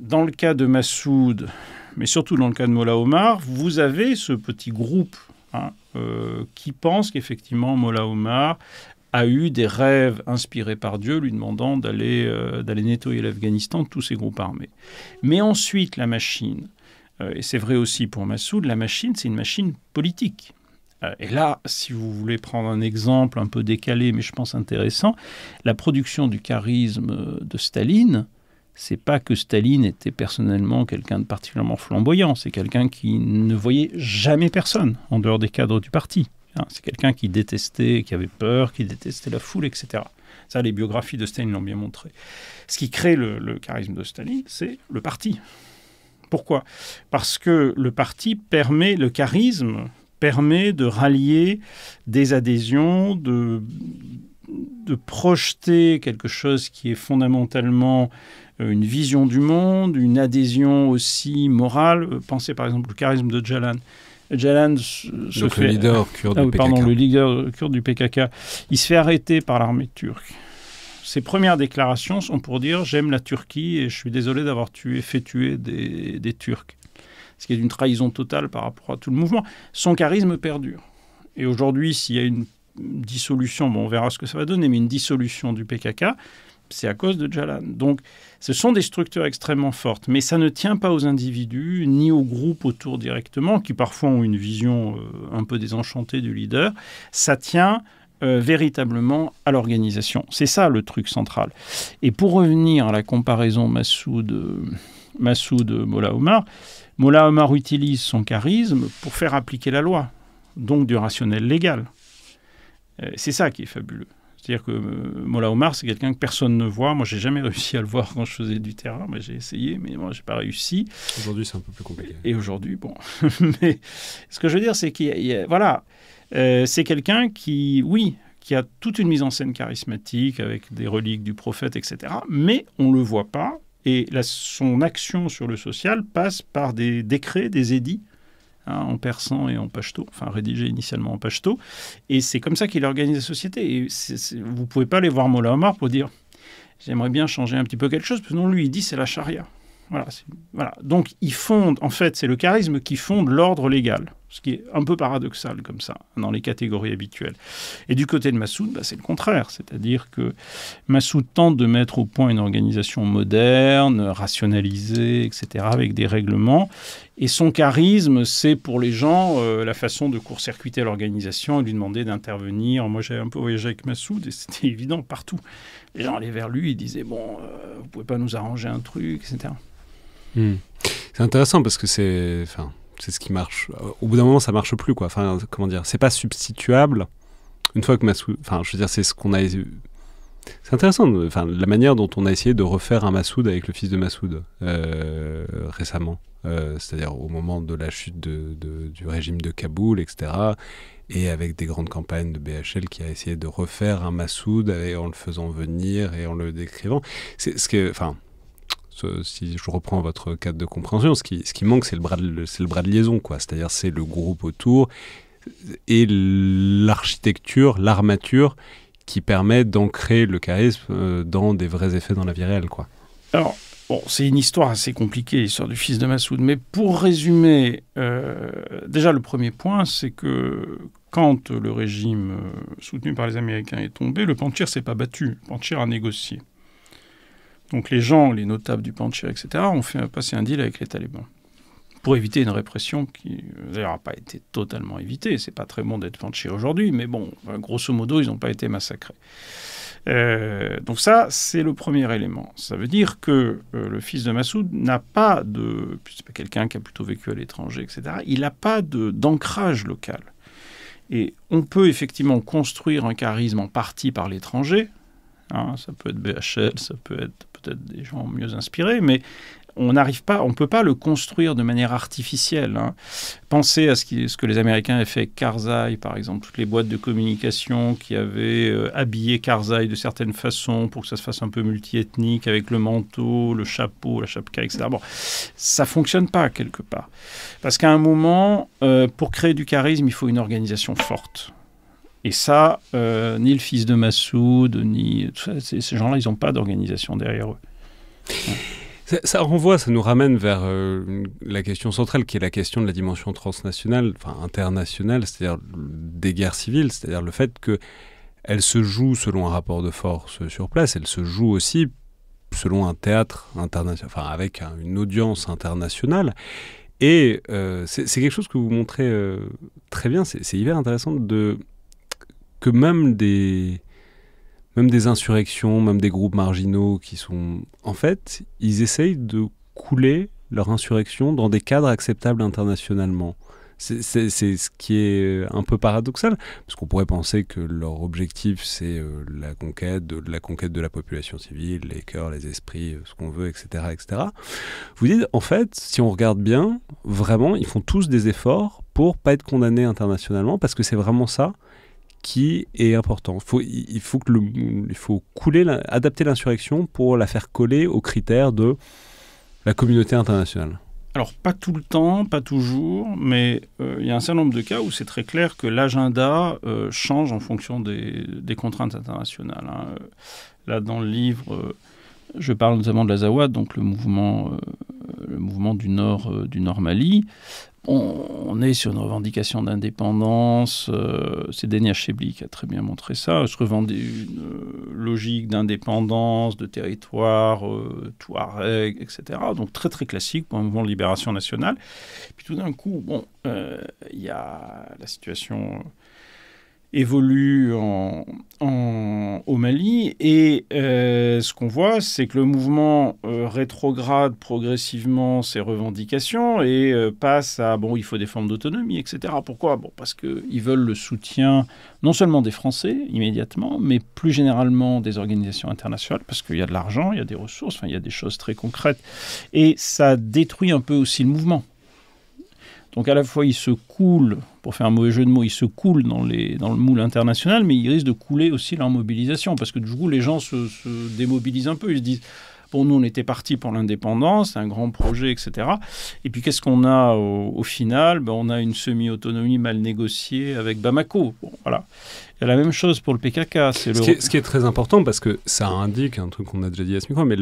Dans le cas de Massoud, mais surtout dans le cas de Mollah Omar, vous avez ce petit groupe qui pense qu'effectivement Mollah Omar a eu des rêves inspirés par Dieu, lui demandant d'aller nettoyer l'Afghanistan de tous ces groupes armés. Mais ensuite, la machine, et c'est vrai aussi pour Massoud, la machine, c'est une machine politique. Et là, si vous voulez prendre un exemple un peu décalé, mais je pense intéressant, la production du charisme de Staline, c'est pas que Staline était personnellement quelqu'un de particulièrement flamboyant, c'est quelqu'un qui ne voyait jamais personne en dehors des cadres du parti. C'est quelqu'un qui détestait, qui avait peur, qui détestait la foule, etc. Ça, les biographies de Staline l'ont bien montré. Ce qui crée le charisme de Staline, c'est le parti. Pourquoi ? Parce que le charisme permet de rallier des adhésions, de projeter quelque chose qui est fondamentalement une vision du monde, une adhésion aussi morale. Pensez par exemple au charisme de Öcalan. Öcalan le leader kurde du PKK. Le leader kurde du PKK. Il se fait arrêter par l'armée turque. Ses premières déclarations sont pour dire « J'aime la Turquie et je suis désolé d'avoir fait tuer des Turcs ». Ce qui est une trahison totale par rapport à tout le mouvement. Son charisme perdure. Et aujourd'hui, s'il y a une dissolution, on verra ce que ça va donner, mais une dissolution du PKK, c'est à cause de Öcalan. Donc, ce sont des structures extrêmement fortes, mais ça ne tient pas aux individus, ni aux groupes autour directement, qui parfois ont une vision un peu désenchantée du leader. Ça tient véritablement à l'organisation. C'est ça le truc central. Et pour revenir à la comparaison Massoud-Mollah Omar, Mollah Omar utilise son charisme pour faire appliquer la loi, donc du rationnel légal. C'est ça qui est fabuleux. C'est-à-dire que Mollah Omar, c'est quelqu'un que personne ne voit. Moi, j'ai jamais réussi à le voir quand je faisais du terrain. J'ai essayé, mais moi, j'ai pas réussi. Aujourd'hui, c'est un peu plus compliqué. Et aujourd'hui, bon. Mais ce que je veux dire, c'est c'est quelqu'un qui a toute une mise en scène charismatique avec des reliques du prophète, etc. Mais on le voit pas. Et son action sur le social passe par des décrets, des édits, en persan et en pachto, enfin rédigés initialement en pachto. Et c'est comme ça qu'il organise la société. Et vous ne pouvez pas aller voir Mollah Omar pour dire « j'aimerais bien changer un petit peu quelque chose », parce que non, lui, il dit « c'est la charia ». Voilà. Donc, il fonde, en fait, c'est le charisme qui fonde l'ordre légal, ce qui est un peu paradoxal comme ça, dans les catégories habituelles. Et du côté de Massoud, c'est le contraire, c'est-à-dire que Massoud tente de mettre au point une organisation moderne, rationalisée, etc., avec des règlements, et son charisme, c'est pour les gens la façon de court-circuiter l'organisation et lui demander d'intervenir. Moi, j'ai un peu voyagé avec Massoud, et c'était évident partout. Les gens allaient vers lui, ils disaient « bon, vous pouvez pas nous arranger un truc, etc. » C'est intéressant parce que c'est ce qui marche. Au bout d'un moment, ça marche plus, quoi. Enfin, comment dire, c'est pas substituable. Une fois que Massoud, je veux dire, c'est ce qu'on a. C'est intéressant, la manière dont on a essayé de refaire un Massoud avec le fils de Massoud récemment, c'est-à-dire au moment de la chute du régime de Kaboul, etc. Et avec des grandes campagnes de BHL qui a essayé de refaire un Massoud en le faisant venir et en le décrivant. C'est ce que, si je reprends votre cadre de compréhension, ce qui manque, c'est le bras de liaison, quoi. C'est-à-dire, c'est le groupe autour et l'architecture, l'armature qui permet d'ancrer le charisme dans des vrais effets dans la vie réelle, quoi. Alors, c'est une histoire assez compliquée, l'histoire du fils de Massoud. Mais pour résumer, déjà, le premier point, c'est que quand le régime soutenu par les Américains est tombé, le Panjshir ne s'est pas battu. Le Panjshir a négocié. Donc les notables du Panjshir, etc., ont fait passer un deal avec les talibans pour éviter une répression qui, d'ailleurs, n'a pas été totalement évitée. C'est pas très bon d'être Panjshir aujourd'hui, mais bon, grosso modo, ils n'ont pas été massacrés. Donc ça, c'est le premier élément. Ça veut dire que le fils de Massoud n'a pas de... C'est pas quelqu'un qui a plutôt vécu à l'étranger, etc. Il n'a pas d'ancrage local. Et on peut effectivement construire un charisme en partie par l'étranger. Ça peut être BHL, ça peut être peut-être des gens mieux inspirés, mais on n'arrive pas, on peut pas le construire de manière artificielle. Hein. Pensez à ce que les Américains avaient fait avec Karzai, par exemple, toutes les boîtes de communication qui avaient habillé Karzai de certaines façons pour que ça se fasse un peu multiethnique, avec le manteau, le chapeau, la chapka, etc. Bon, ça fonctionne pas quelque part. Parce qu'à un moment, pour créer du charisme, il faut une organisation forte. Et ça, ni le fils de Massoud, ni ces gens-là, ils n'ont pas d'organisation derrière eux. Ouais. Ça nous ramène vers la question centrale, qui est la question de la dimension transnationale, enfin internationale, c'est-à-dire des guerres civiles, c'est-à-dire le fait qu'elles se jouent selon un rapport de force sur place, elles se jouent aussi selon un théâtre international, enfin avec une audience internationale. Et c'est quelque chose que vous montrez très bien, c'est hyper intéressant que même des insurrections, même des groupes marginaux qui sont... En fait, ils essayent de couler leur insurrection dans des cadres acceptables internationalement. C'est ce qui est un peu paradoxal, parce qu'on pourrait penser que leur objectif, c'est la conquête de la population civile, les cœurs, les esprits, ce qu'on veut, etc., etc. Vous dites, en fait, si on regarde bien, vraiment, ils font tous des efforts pour pas être condamnés internationalement, parce que c'est vraiment ça qui est important. Il faut adapter l'insurrection pour la faire coller aux critères de la communauté internationale. Alors, pas tout le temps, pas toujours, mais il y a un certain nombre de cas où c'est très clair que l'agenda change en fonction des contraintes internationales. Hein. Là, dans le livre, je parle notamment de l'Azawad, donc le mouvement du Nord Mali. On est sur une revendication d'indépendance. C'est Denia Chebli qui a très bien montré ça. Se revendique une logique d'indépendance, de territoire, touareg, etc. Donc très très classique pour un mouvement de libération nationale. Puis tout d'un coup, il y a la situation évolue au Mali et ce qu'on voit, c'est que le mouvement rétrograde progressivement ses revendications et passe à, il faut des formes d'autonomie, etc. Pourquoi ? Parce qu'ils veulent le soutien non seulement des Français immédiatement, mais plus généralement des organisations internationales, parce qu'il y a de l'argent, il y a des ressources, il y a des choses très concrètes. Et ça détruit un peu aussi le mouvement. Donc à la fois, il se coule, pour faire un mauvais jeu de mots, il se coule dans le moule international, mais il risque de couler aussi leur mobilisation, parce que du coup, les gens se démobilisent un peu. Ils se disent, nous, on était partis pour l'indépendance, c'est un grand projet, etc. Et puis, qu'est-ce qu'on a au final ? On a une semi-autonomie mal négociée avec Bamako. Voilà. Il y a la même chose pour le PKK. Ce qui est très important, parce que ça indique un truc qu'on a déjà dit à ce micro, mais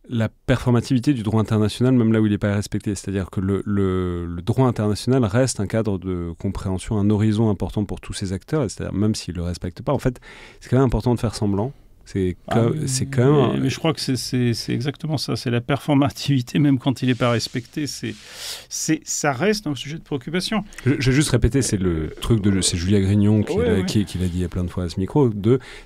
la performativité du droit international, même là où il n'est pas respecté. C'est-à-dire que le droit international reste un cadre de compréhension, un horizon important pour tous ces acteurs. C'est-à-dire même s'ils ne le respectent pas, en fait, c'est quand même important de faire semblant. C'est quand même... Mais je crois que c'est exactement ça. C'est la performativité, même quand il n'est pas respecté. Ça reste un sujet de préoccupation. Je vais juste répéter, c'est le truc c'est Julia Grignon qui l'a dit plein de fois à ce micro.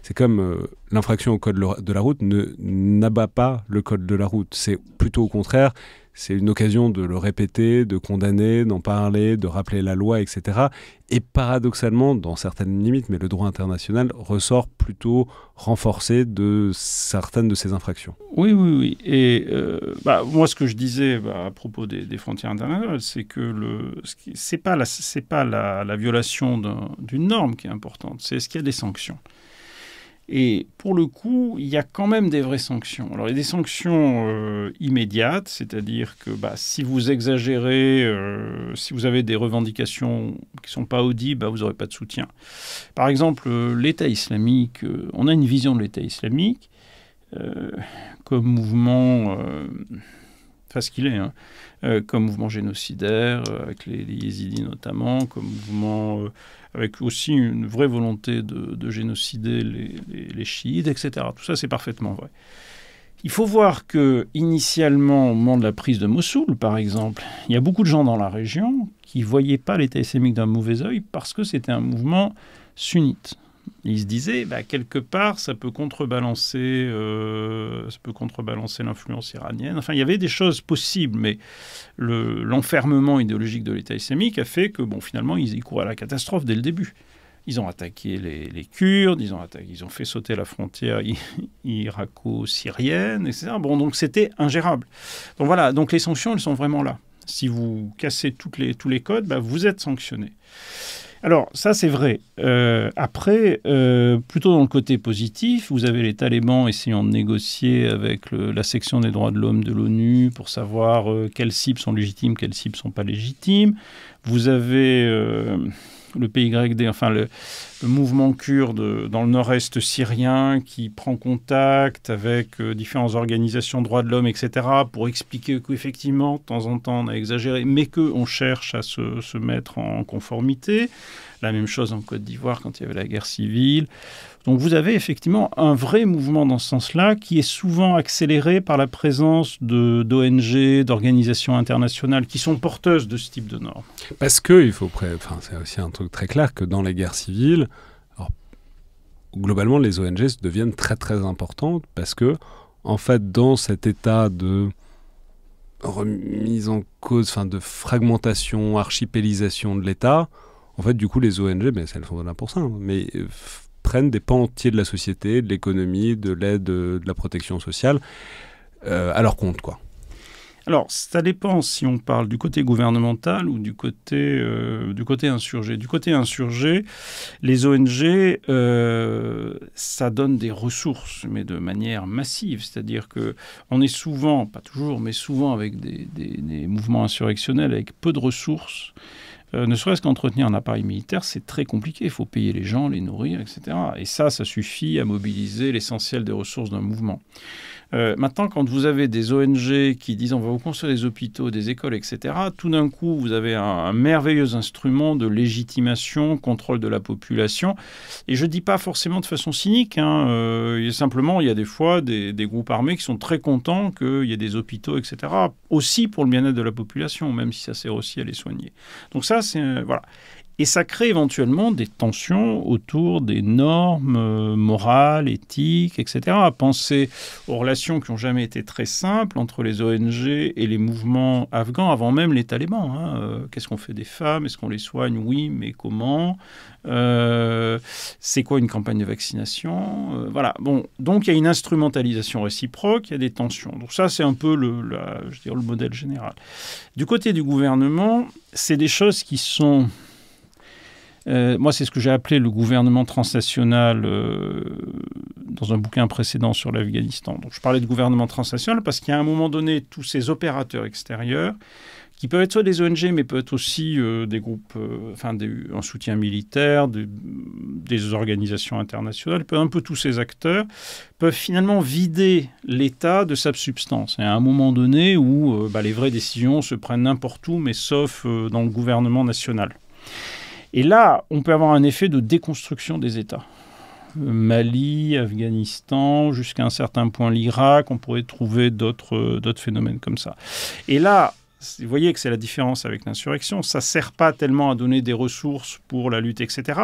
C'est comme l'infraction au code de la route n'abat pas le code de la route. C'est plutôt au contraire. C'est une occasion de le répéter, de condamner, d'en parler, de rappeler la loi, etc. Et paradoxalement, dans certaines limites, mais le droit international ressort plutôt renforcé de certaines de ces infractions. Oui. Et moi, ce que je disais à propos des frontières internationales, c'est que c'est pas la violation d'une norme qui est importante, c'est est-ce qu'il y a des sanctions. Et pour le coup, il y a quand même des vraies sanctions. Alors, il y a des sanctions immédiates, c'est-à-dire que si vous exagérez, si vous avez des revendications qui ne sont pas audibles, vous n'aurez pas de soutien. Par exemple, l'État islamique, on a une vision de l'État islamique comme mouvement, ce qu'il est, comme mouvement génocidaire, avec les yézidis notamment, comme mouvement... avec aussi une vraie volonté de génocider les chiites, etc. Tout ça, c'est parfaitement vrai. Il faut voir que, initialement, au moment de la prise de Mossoul, par exemple, il y a beaucoup de gens dans la région qui ne voyaient pas l'État islamique d'un mauvais œil parce que c'était un mouvement sunnite. Ils se disaient, quelque part, ça peut contrebalancer l'influence iranienne. Enfin, il y avait des choses possibles, mais l'enfermement idéologique de l'État islamique a fait que, finalement, ils y courent à la catastrophe dès le début. Ils ont attaqué les Kurdes, ils ont fait sauter la frontière irako-syrienne, etc. Bon, donc c'était ingérable. Donc voilà, donc les sanctions, elles sont vraiment là. Si vous cassez tous les codes, vous êtes sanctionné. Alors, ça, c'est vrai. Après, plutôt dans le côté positif, vous avez les talibans essayant de négocier avec la section des droits de l'homme de l'ONU pour savoir quelles cibles sont légitimes, quelles cibles ne sont pas légitimes. Vous avez le PYD, enfin le mouvement kurde dans le nord-est syrien qui prend contact avec différentes organisations de droits de l'homme, etc., pour expliquer qu'effectivement, de temps en temps, on a exagéré, mais qu'on cherche à se mettre en conformité. La même chose en Côte d'Ivoire quand il y avait la guerre civile. Donc vous avez effectivement un vrai mouvement dans ce sens-là qui est souvent accéléré par la présence d'ONG, d'organisations internationales qui sont porteuses de ce type de normes. Parce que c'est aussi un truc très clair que dans les guerres civiles, alors, globalement les ONG deviennent très très importantes parce que en fait dans cet état de remise en cause, de fragmentation, archipélisation de l'État, en fait du coup les ONG, elles sont là pour ça, mais prennent des pans entiers de la société, de l'économie, de l'aide, de la protection sociale, à leur compte, quoi. Alors, ça dépend si on parle du côté gouvernemental ou du côté insurgé. Du côté insurgé, les ONG, ça donne des ressources, mais de manière massive. C'est-à-dire qu'on est souvent, pas toujours, mais souvent avec des mouvements insurrectionnels avec peu de ressources. Ne serait-ce qu'entretenir un appareil militaire, c'est très compliqué. Il faut payer les gens, les nourrir, etc. Et ça suffit à mobiliser l'essentiel des ressources d'un mouvement. Maintenant, quand vous avez des ONG qui disent on va vous construire des hôpitaux, des écoles, etc., tout d'un coup, vous avez un merveilleux instrument de légitimation, contrôle de la population. Et je ne dis pas forcément de façon cynique. Simplement, il y a des fois des groupes armés qui sont très contents qu'il y ait des hôpitaux, etc., aussi pour le bien-être de la population, même si ça sert aussi à les soigner. Donc ça, voilà. Et ça crée éventuellement des tensions autour des normes morales, éthiques, etc. Pensez aux relations qui n'ont jamais été très simples entre les ONG et les mouvements afghans, avant même les talibans. Qu'est-ce qu'on fait des femmes? Est-ce qu'on les soigne? Oui, mais comment? C'est quoi une campagne de vaccination? Voilà. Bon, donc il y a une instrumentalisation réciproque, il y a des tensions. Donc ça, c'est un peu le modèle général. Du côté du gouvernement, c'est des choses qui sont... moi, c'est ce que j'ai appelé le gouvernement transnational dans un bouquin précédent sur l'Afghanistan. Donc, je parlais de gouvernement transnational parce qu'à un moment donné, tous ces opérateurs extérieurs, qui peuvent être soit des ONG, mais peuvent être aussi des groupes, un soutien militaire, des organisations internationales, un peu tous ces acteurs, peuvent finalement vider l'État de sa substance. Et à un moment donné où les vraies décisions se prennent n'importe où, mais sauf dans le gouvernement national. Et là, on peut avoir un effet de déconstruction des États. Mali, Afghanistan, jusqu'à un certain point l'Irak, on pourrait trouver d'autres phénomènes comme ça. Et là, vous voyez que c'est la différence avec l'insurrection. Ça ne sert pas tellement à donner des ressources pour la lutte, etc.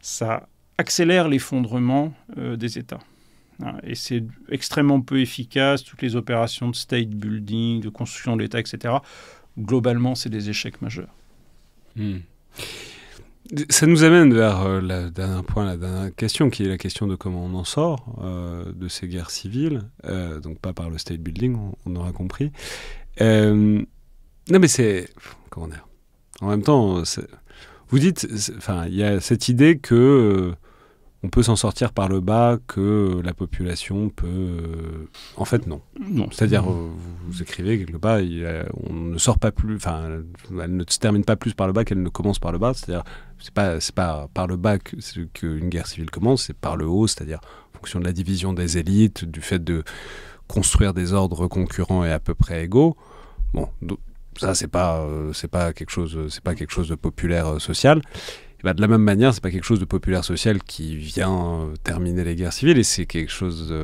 Ça accélère l'effondrement des États. Et c'est extrêmement peu efficace. Toutes les opérations de state building, de construction de l'État, etc., globalement, c'est des échecs majeurs. Ça nous amène vers le dernier point, la dernière question, qui est la question de comment on en sort de ces guerres civiles. Donc pas par le state building, on aura compris. Non mais c'est... Comment dire? En même temps, vous dites... il y a cette idée que on peut s'en sortir par le bas, que la population peut... En fait, non. C'est-à-dire, vous écrivez quelque part, on ne sort pas plus... elle ne se termine pas plus par le bas qu'elle ne commence par le bas. C'est-à-dire, c'est pas par le bas qu'une guerre civile commence, c'est par le haut, c'est-à-dire en fonction de la division des élites, du fait de construire des ordres concurrents et à peu près égaux. Bon, ça, c'est pas quelque chose de populaire social. De la même manière, c'est pas quelque chose de populaire social qui vient terminer les guerres civiles, et c'est quelque chose...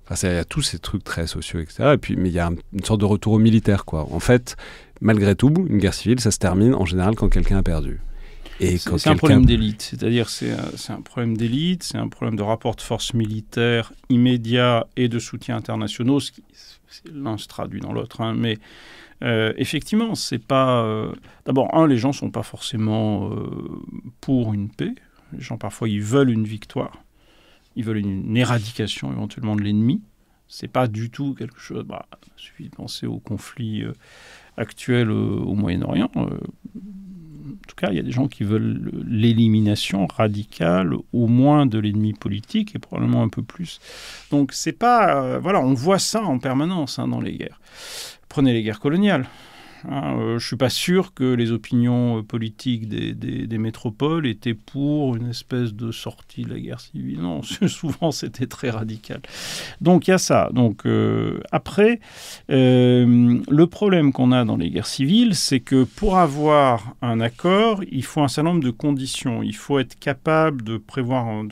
il y a tous ces trucs très sociaux, etc. Mais il y a une sorte de retour au militaire, quoi. En fait, malgré tout, une guerre civile, ça se termine en général quand quelqu'un a perdu. Et c'est un problème d'élite, c'est-à-dire c'est un problème d'élite, c'est un problème de rapport de force militaire immédiat et de soutien internationaux, l'un se traduit dans l'autre, hein, mais effectivement, c'est pas... D'abord, les gens sont pas forcément pour une paix. Les gens, parfois, ils veulent une victoire. Ils veulent une éradication, éventuellement, de l'ennemi. C'est pas du tout quelque chose... il suffit de penser au conflit actuel au Moyen-Orient. En tout cas, il y a des gens qui veulent l'élimination radicale, au moins de l'ennemi politique, et probablement un peu plus. Donc, c'est pas... on voit ça en permanence dans les guerres. Prenez les guerres coloniales. Je ne suis pas sûr que les opinions politiques des métropoles étaient pour une espèce de sortie de la guerre civile. Non, souvent c'était très radical. Donc il y a ça. Donc, après, le problème qu'on a dans les guerres civiles, c'est que pour avoir un accord, il faut un certain nombre de conditions. Il faut être capable de prévoir,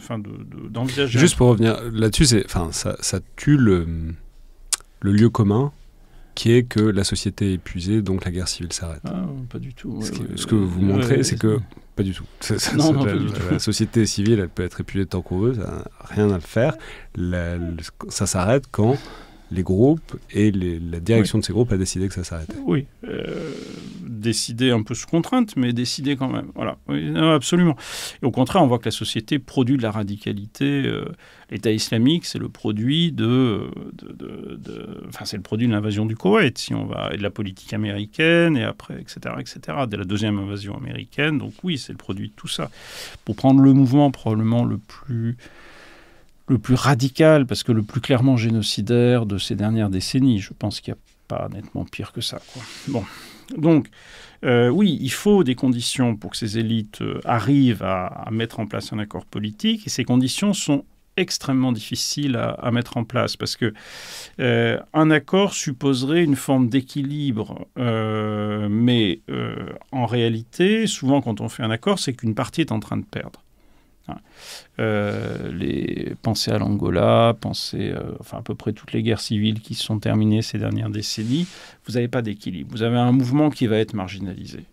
d'envisager... Juste pour revenir là-dessus, ça tue le lieu commun, qui est que la société est épuisée, donc la guerre civile s'arrête. Pas du tout. Ce que vous montrez, c'est que pas du tout. La société civile, elle peut être épuisée tant qu'on veut, ça n'a rien à faire. Ça s'arrête quand les groupes et la direction de ces groupes a décidé que ça s'arrêtait. Oui, décider un peu sous contrainte, mais décider quand même. Voilà, oui, absolument. Et au contraire, on voit que la société produit de la radicalité. L'État islamique, c'est le produit c'est le produit de l'invasion du Koweït, si on va, et de la politique américaine, et après, etc., de la deuxième invasion américaine. Donc oui, c'est le produit de tout ça. Pour prendre le mouvement probablement le plus radical, parce que le plus clairement génocidaire de ces dernières décennies. Je pense qu'il n'y a pas nettement pire que ça, quoi. Bon, donc, oui, il faut des conditions pour que ces élites arrivent à mettre en place un accord politique, et ces conditions sont extrêmement difficiles à mettre en place, parce que un accord supposerait une forme d'équilibre, mais en réalité, souvent quand on fait un accord, c'est qu'une partie est en train de perdre. Pensez à l'Angola, pensez à peu près toutes les guerres civiles qui se sont terminées ces dernières décennies. Vous n'avez pas d'équilibre. Vous avez un mouvement qui va être marginalisé.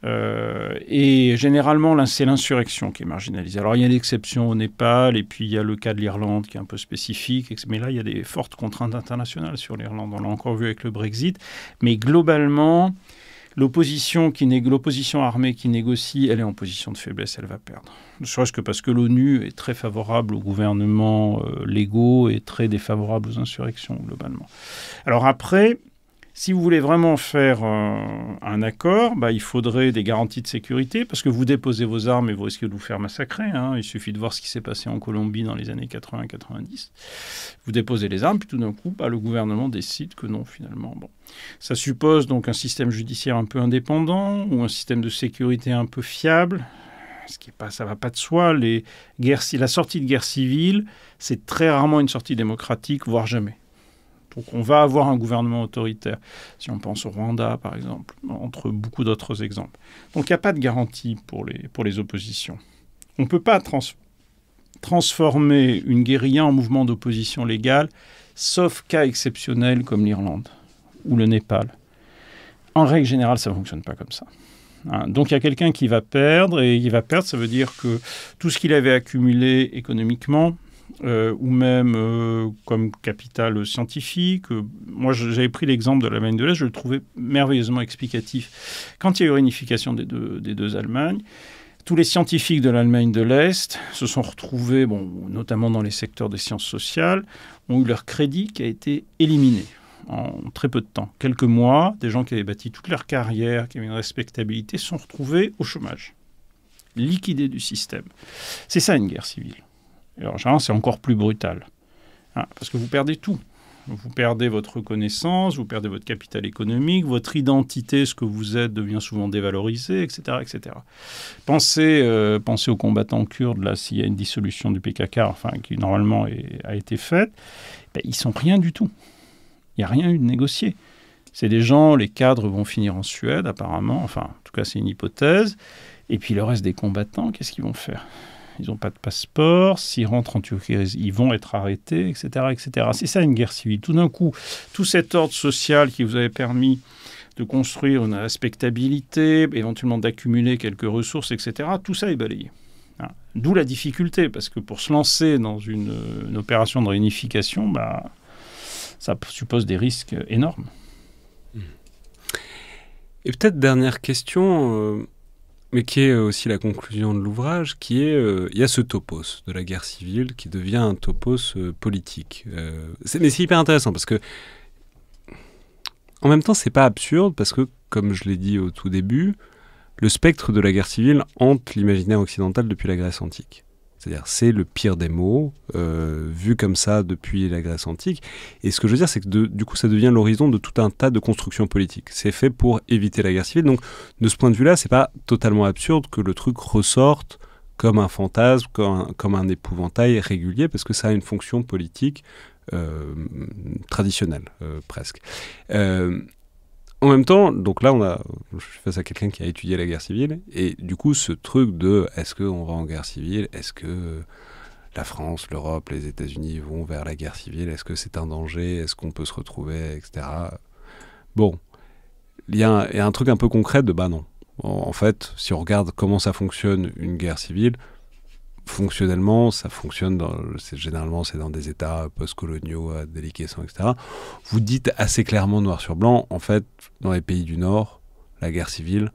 Et généralement, c'est l'insurrection qui est marginalisée. Alors, il y a l'exception au Népal, et puis il y a le cas de l'Irlande qui est un peu spécifique. Mais là, il y a des fortes contraintes internationales sur l'Irlande. On l'a encore vu avec le Brexit. Mais globalement, l'opposition armée qui négocie, elle est en position de faiblesse, elle va perdre. Ne serait-ce que parce que l'ONU est très favorable aux gouvernements légaux et très défavorable aux insurrections, globalement. Alors après, si vous voulez vraiment faire un accord, il faudrait des garanties de sécurité, parce que vous déposez vos armes et vous risquez de vous faire massacrer. Il suffit de voir ce qui s'est passé en Colombie dans les années 80-90. Vous déposez les armes, puis tout d'un coup, le gouvernement décide que non, finalement. Bon. Ça suppose donc un système judiciaire un peu indépendant ou un système de sécurité un peu fiable. Ça ne va pas de soi. La sortie de guerre civile, c'est très rarement une sortie démocratique, voire jamais. Donc on va avoir un gouvernement autoritaire, si on pense au Rwanda, par exemple, entre beaucoup d'autres exemples. Donc il n'y a pas de garantie pour les oppositions. On ne peut pas transformer une guérilla en mouvement d'opposition légale, sauf cas exceptionnels comme l'Irlande ou le Népal. En règle générale, ça ne fonctionne pas comme ça. Donc il y a quelqu'un qui va perdre, et qui va perdre, ça veut dire que tout ce qu'il avait accumulé économiquement, ou même comme capital scientifique. Moi, j'avais pris l'exemple de l'Allemagne de l'Est, je le trouvais merveilleusement explicatif. Quand il y a eu réunification des deux Allemagnes, tous les scientifiques de l'Allemagne de l'Est se sont retrouvés, notamment dans les secteurs des sciences sociales, ont eu leur crédit qui a été éliminé en très peu de temps. Quelques mois, des gens qui avaient bâti toute leur carrière, qui avaient une respectabilité, se sont retrouvés au chômage, liquidés du système. C'est ça une guerre civile. Et en général, c'est encore plus brutal. Parce que vous perdez tout. Vous perdez votre reconnaissance, vous perdez votre capital économique, votre identité, ce que vous êtes, devient souvent dévalorisé, etc. etc. Pensez aux combattants kurdes, là, s'il y a une dissolution du PKK, qui normalement a été faite, ils sont rien du tout. Il n'y a rien eu de négocié. C'est des gens, les cadres vont finir en Suède, apparemment, en tout cas, c'est une hypothèse. Et puis le reste des combattants, qu'est-ce qu'ils vont faire ? Ils n'ont pas de passeport, s'ils rentrent en Turquie, ils vont être arrêtés, etc., etc. C'est ça une guerre civile. Tout d'un coup, tout cet ordre social qui vous avait permis de construire une respectabilité, éventuellement d'accumuler quelques ressources, etc., tout ça est balayé. D'où la difficulté, parce que pour se lancer dans une opération de réunification, ça suppose des risques énormes. Et peut-être dernière question, mais qui est aussi la conclusion de l'ouvrage, qui est, il y a ce topos de la guerre civile qui devient un topos politique. Mais c'est hyper intéressant, parce que en même temps, c'est pas absurde, parce que, comme je l'ai dit au tout début, le spectre de la guerre civile hante l'imaginaire occidental depuis la Grèce antique. C'est-à-dire, c'est le pire des maux, vu comme ça depuis la Grèce antique. Et ce que je veux dire, c'est que du coup, ça devient l'horizon de tout un tas de constructions politiques. C'est fait pour éviter la guerre civile. Donc, de ce point de vue-là, c'est pas totalement absurde que le truc ressorte comme un fantasme, comme un épouvantail régulier, parce que ça a une fonction politique traditionnelle, presque. En même temps, donc là, je suis face à quelqu'un qui a étudié la guerre civile, et du coup, ce truc de est-ce qu'on va en guerre civile, est-ce que la France, l'Europe, les États-Unis vont vers la guerre civile, est-ce que c'est un danger, est-ce qu'on peut se retrouver, etc. Bon, il y a un truc un peu concret de non. En fait, si on regarde comment ça fonctionne une guerre civile, fonctionnellement, ça fonctionne généralement c'est dans des États post-coloniaux à déliquescence, etc. Vous dites assez clairement noir sur blanc, en fait, dans les pays du Nord, la guerre civile,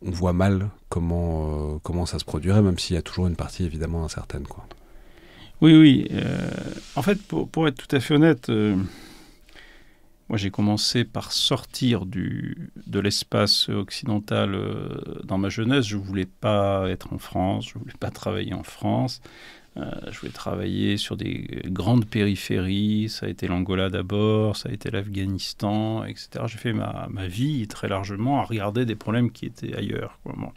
on voit mal comment ça se produirait, même s'il y a toujours une partie évidemment incertaine, quoi. Oui. En fait, pour être tout à fait honnête, moi j'ai commencé par sortir de l'espace occidental dans ma jeunesse. Je ne voulais pas être en France, je ne voulais pas travailler en France. Je voulais travailler sur des grandes périphéries. Ça a été l'Angola d'abord, ça a été l'Afghanistan, etc. J'ai fait ma vie très largement à regarder des problèmes qui étaient ailleurs, quoi. Bon.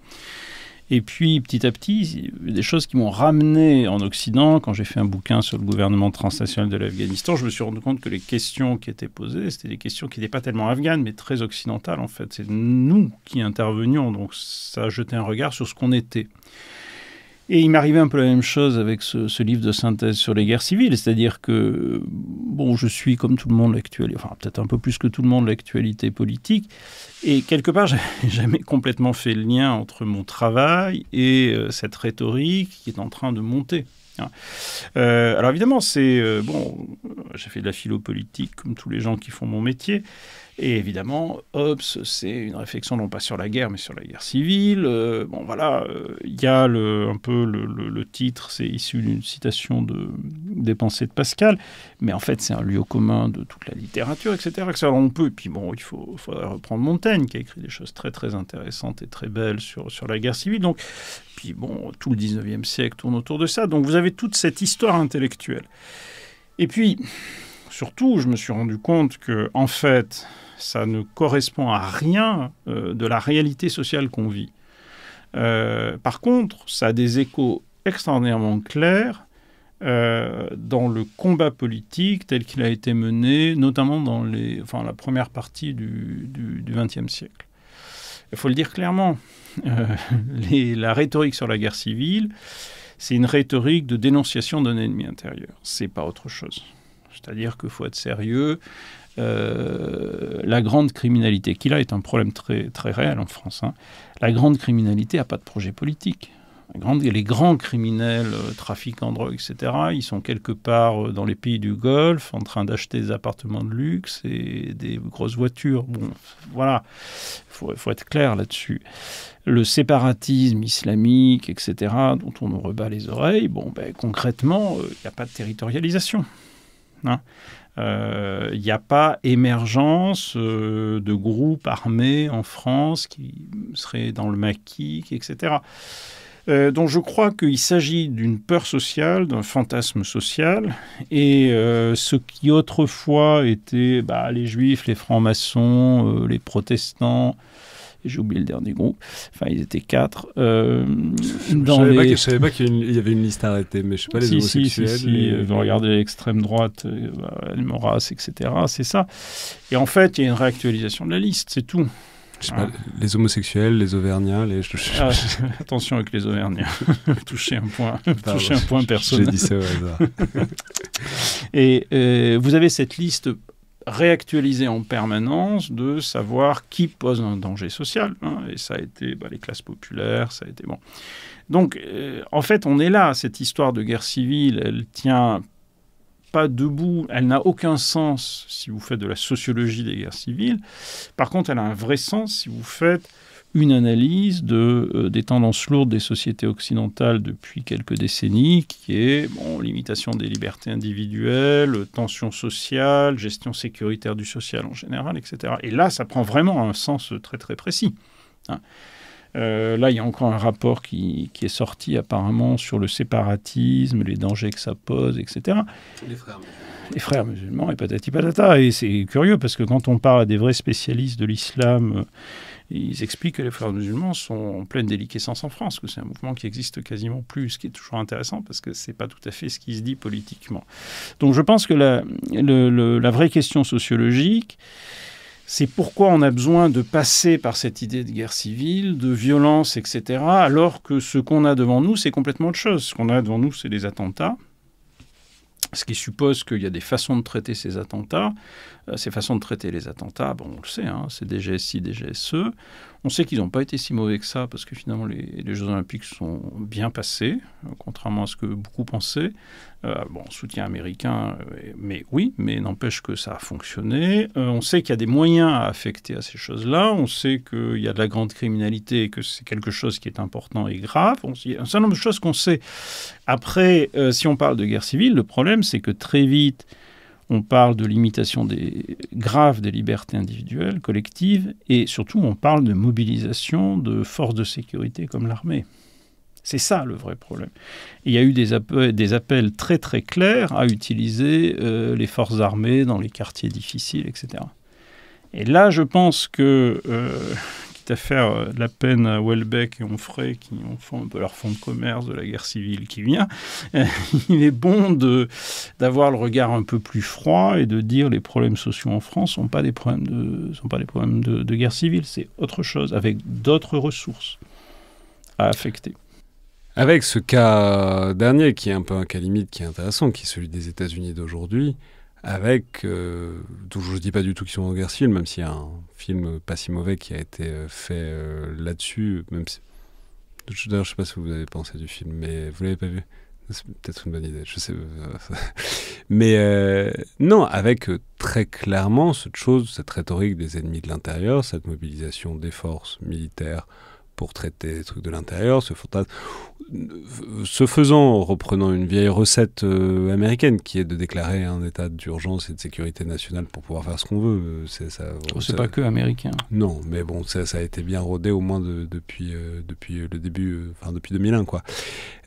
Et puis, petit à petit, des choses qui m'ont ramené en Occident. Quand j'ai fait un bouquin sur le gouvernement transnational de l'Afghanistan, je me suis rendu compte que les questions qui étaient posées, c'était des questions qui n'étaient pas tellement afghanes, mais très occidentales, en fait. C'est nous qui intervenions, donc ça a jeté un regard sur ce qu'on était. Et il m'arrivait un peu la même chose avec ce livre de synthèse sur les guerres civiles, c'est-à-dire que, je suis comme tout le monde l'actualité, enfin peut-être un peu plus que tout le monde l'actualité politique, et quelque part, j'ai jamais complètement fait le lien entre mon travail et cette rhétorique qui est en train de monter. Alors évidemment, j'ai fait de la philo politique comme tous les gens qui font mon métier. Et évidemment, Hobbes, c'est une réflexion non pas sur la guerre, mais sur la guerre civile. Il y a un peu le titre, c'est issu d'une citation des Pensées de Pascal, mais en fait, c'est un lieu commun de toute la littérature, etc. On peut, et puis il faudrait reprendre Montaigne, qui a écrit des choses très, très intéressantes et très belles sur la guerre civile. Donc, puis tout le 19e siècle tourne autour de ça. Donc, vous avez toute cette histoire intellectuelle. Et puis, surtout, je me suis rendu compte que, en fait, ça ne correspond à rien de la réalité sociale qu'on vit. Par contre, ça a des échos extraordinairement clairs dans le combat politique tel qu'il a été mené, notamment dans la première partie du XXe siècle. Il faut le dire clairement, la rhétorique sur la guerre civile, c'est une rhétorique de dénonciation d'un ennemi intérieur. C'est pas autre chose. C'est-à-dire qu'il faut être sérieux. La grande criminalité, qui là est un problème très, très réel en France, la grande criminalité n'a pas de projet politique. Les grands criminels, trafiquants de drogue, etc., ils sont quelque part dans les pays du Golfe en train d'acheter des appartements de luxe et des grosses voitures. Bon, voilà, il faut être clair là-dessus. Le séparatisme islamique, etc., dont on nous rebat les oreilles, concrètement, il n'y a pas de territorialisation. Il n'y a pas émergence de groupes armés en France qui seraient dans le maquis, etc. Donc je crois qu'il s'agit d'une peur sociale, d'un fantasme social, et ce qui autrefois était les juifs, les francs-maçons, les protestants, et j'ai oublié le dernier groupe, enfin ils étaient 4. Je savais pas qu'il y avait une liste arrêtée, mais je sais pas, les homosexuels. Si, vous regardez l'extrême droite, les Maurras, etc., c'est ça. Et en fait, il y a une réactualisation de la liste, c'est tout. Je sais pas, les homosexuels, les Auvergnats, attention avec les Auvergnats, toucher un point personnel. J'ai dit ça au hasard. Et vous avez cette liste réactualiser en permanence, de savoir qui pose un danger social. Et ça a été les classes populaires, ça a été bon. Donc, en fait, on est là. Cette histoire de guerre civile, elle tient pas debout. Elle n'a aucun sens si vous faites de la sociologie des guerres civiles. Par contre, elle a un vrai sens si vous faites une analyse des tendances lourdes des sociétés occidentales depuis quelques décennies, qui est limitation des libertés individuelles, tension sociale, gestion sécuritaire du social en général, etc. Et là, ça prend vraiment un sens très très précis. Là, il y a encore un rapport qui est sorti apparemment sur le séparatisme, les dangers que ça pose, etc. Les frères musulmans et patati patata. Et c'est curieux parce que quand on parle à des vrais spécialistes de l'islam, ils expliquent que les frères musulmans sont en pleine déliquescence en France, que c'est un mouvement qui existe quasiment plus, ce qui est toujours intéressant parce que c'est pas tout à fait ce qui se dit politiquement. Donc je pense que la vraie question sociologique, c'est pourquoi on a besoin de passer par cette idée de guerre civile, de violence, etc., alors que ce qu'on a devant nous, c'est complètement autre chose. Ce qu'on a devant nous, c'est des attentats, ce qui suppose qu'il y a des façons de traiter ces attentats. Ces façons de traiter les attentats, on le sait, c'est DGSI, DGSE. On sait qu'ils n'ont pas été si mauvais que ça, parce que finalement, les Jeux Olympiques sont bien passés, contrairement à ce que beaucoup pensaient. Soutien américain, mais n'empêche que ça a fonctionné. On sait qu'il y a des moyens à affecter à ces choses-là. On sait qu'il y a de la grande criminalité et que c'est quelque chose qui est important et grave. Il y a un certain nombre de choses qu'on sait. Après, si on parle de guerre civile, le problème, c'est que très vite, on parle de limitation grave des libertés individuelles, collectives, et surtout, on parle de mobilisation de forces de sécurité comme l'armée. C'est ça le vrai problème. Et il y a eu des appels très très clairs à utiliser les forces armées dans les quartiers difficiles, etc. Et là, je pense que, quitte à faire de la peine à Houellebecq et Onfray, qui en font un peu leur fonds de commerce de la guerre civile qui vient, il est bon d'avoir le regard un peu plus froid et de dire les problèmes sociaux en France ne sont pas des problèmes de guerre civile, c'est autre chose, avec d'autres ressources à affecter. Avec ce cas dernier, qui est un peu un cas limite, qui est intéressant, qui est celui des États-Unis d'aujourd'hui, avec, je ne dis pas du tout qu'ils sont en guerre civile, même s'il y a un film pas si mauvais qui a été fait là-dessus, même si... D'ailleurs, je ne sais pas ce que vous avez pensé du film, mais vous ne l'avez pas vu. C'est peut-être une bonne idée, je sais. Mais non, avec très clairement cette rhétorique des ennemis de l'intérieur, cette mobilisation des forces militaires pour traiter des trucs de l'intérieur, ce faisant, reprenant une vieille recette américaine qui est de déclarer un état d'urgence et de sécurité nationale pour pouvoir faire ce qu'on veut. C'est pas que américain. Non, mais bon, ça a été bien rodé au moins depuis le début, depuis 2001, quoi.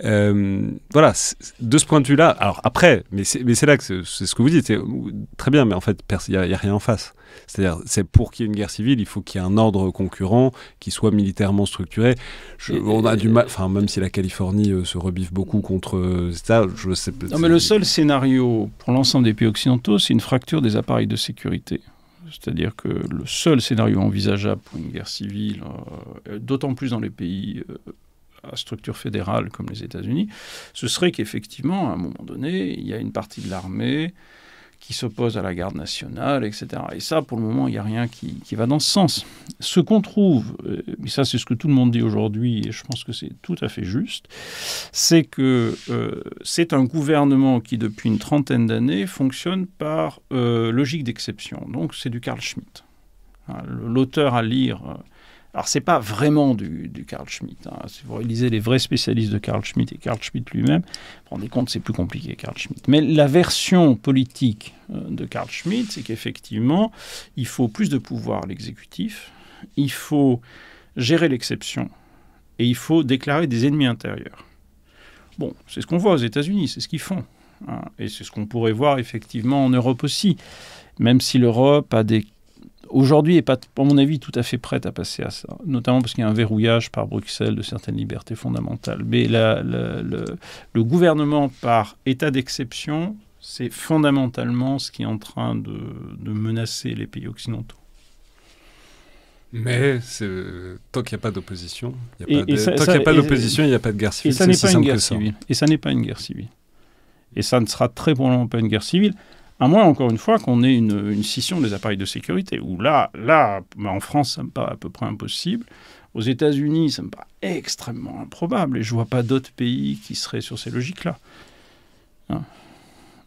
Voilà, de ce point de vue-là, alors après, mais c'est là que c'est ce que vous dites, c'est très bien, mais en fait, il n'y a rien en face. C'est-à-dire, c'est pour qu'il y ait une guerre civile, il faut qu'il y ait un ordre concurrent qui soit militairement structuré. On a du mal, même si la Californie se rebiffe beaucoup contre ça, je sais pas. Non, mais le seul scénario pour l'ensemble des pays occidentaux, c'est une fracture des appareils de sécurité. C'est-à-dire que le seul scénario envisageable pour une guerre civile, d'autant plus dans les pays à structure fédérale comme les États-Unis, ce serait qu'effectivement, à un moment donné, il y a une partie de l'armée qui s'oppose à la garde nationale, etc. Et ça, pour le moment, il n'y a rien qui va dans ce sens. Ce qu'on trouve, mais ça c'est ce que tout le monde dit aujourd'hui, et je pense que c'est tout à fait juste, c'est que c'est un gouvernement qui, depuis une trentaine d'années, fonctionne par logique d'exception. Donc c'est du Carl Schmitt. L'auteur à lire... Alors, ce n'est pas vraiment du Carl Schmitt. Si vous lisez les vrais spécialistes de Carl Schmitt et Carl Schmitt lui-même, vous vous rendez compte que c'est plus compliqué, Carl Schmitt. Mais la version politique de Carl Schmitt, c'est qu'effectivement, il faut plus de pouvoir à l'exécutif, il faut gérer l'exception et il faut déclarer des ennemis intérieurs. Bon, c'est ce qu'on voit aux États-Unis, c'est ce qu'ils font. Et c'est ce qu'on pourrait voir effectivement en Europe aussi, même si l'Europe a aujourd'hui n'est pas, à mon avis, tout à fait prête à passer à ça, notamment parce qu'il y a un verrouillage par Bruxelles de certaines libertés fondamentales. Mais le gouvernement par état d'exception, c'est fondamentalement ce qui est en train de menacer les pays occidentaux. Mais tant qu'il n'y a pas d'opposition, il n'y a pas de guerre civile. Et ça n'est pas une guerre civile. Et ça n'est pas une guerre civile. Et ça ne sera très probablement pas une guerre civile. À moins, encore une fois, qu'on ait une scission des appareils de sécurité, où là, en France, ça me paraît à peu près impossible. Aux États-Unis, ça me paraît extrêmement improbable, et je ne vois pas d'autres pays qui seraient sur ces logiques-là. Hein.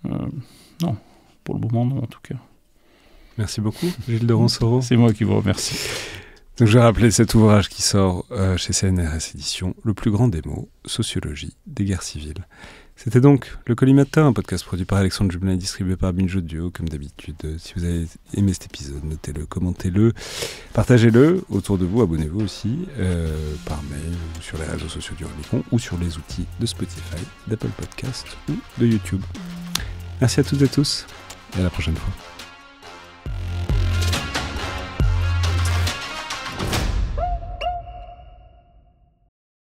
Non, pour le moment, non, en tout cas. Merci beaucoup, Gilles de Ronsoro. C'est moi qui vous remercie. Donc, je vais rappeler cet ouvrage qui sort chez CNRS Éditions, Le plus grand des mots, Sociologie des guerres civiles. C'était donc Le Collimateur, un podcast produit par Alexandre Jublin et distribué par Binge Audio, comme d'habitude. Si vous avez aimé cet épisode, notez-le, commentez-le, partagez-le autour de vous, abonnez-vous aussi par mail ou sur les réseaux sociaux du Rubicon ou sur les outils de Spotify, d'Apple Podcasts ou de YouTube. Merci à toutes et tous et à la prochaine fois.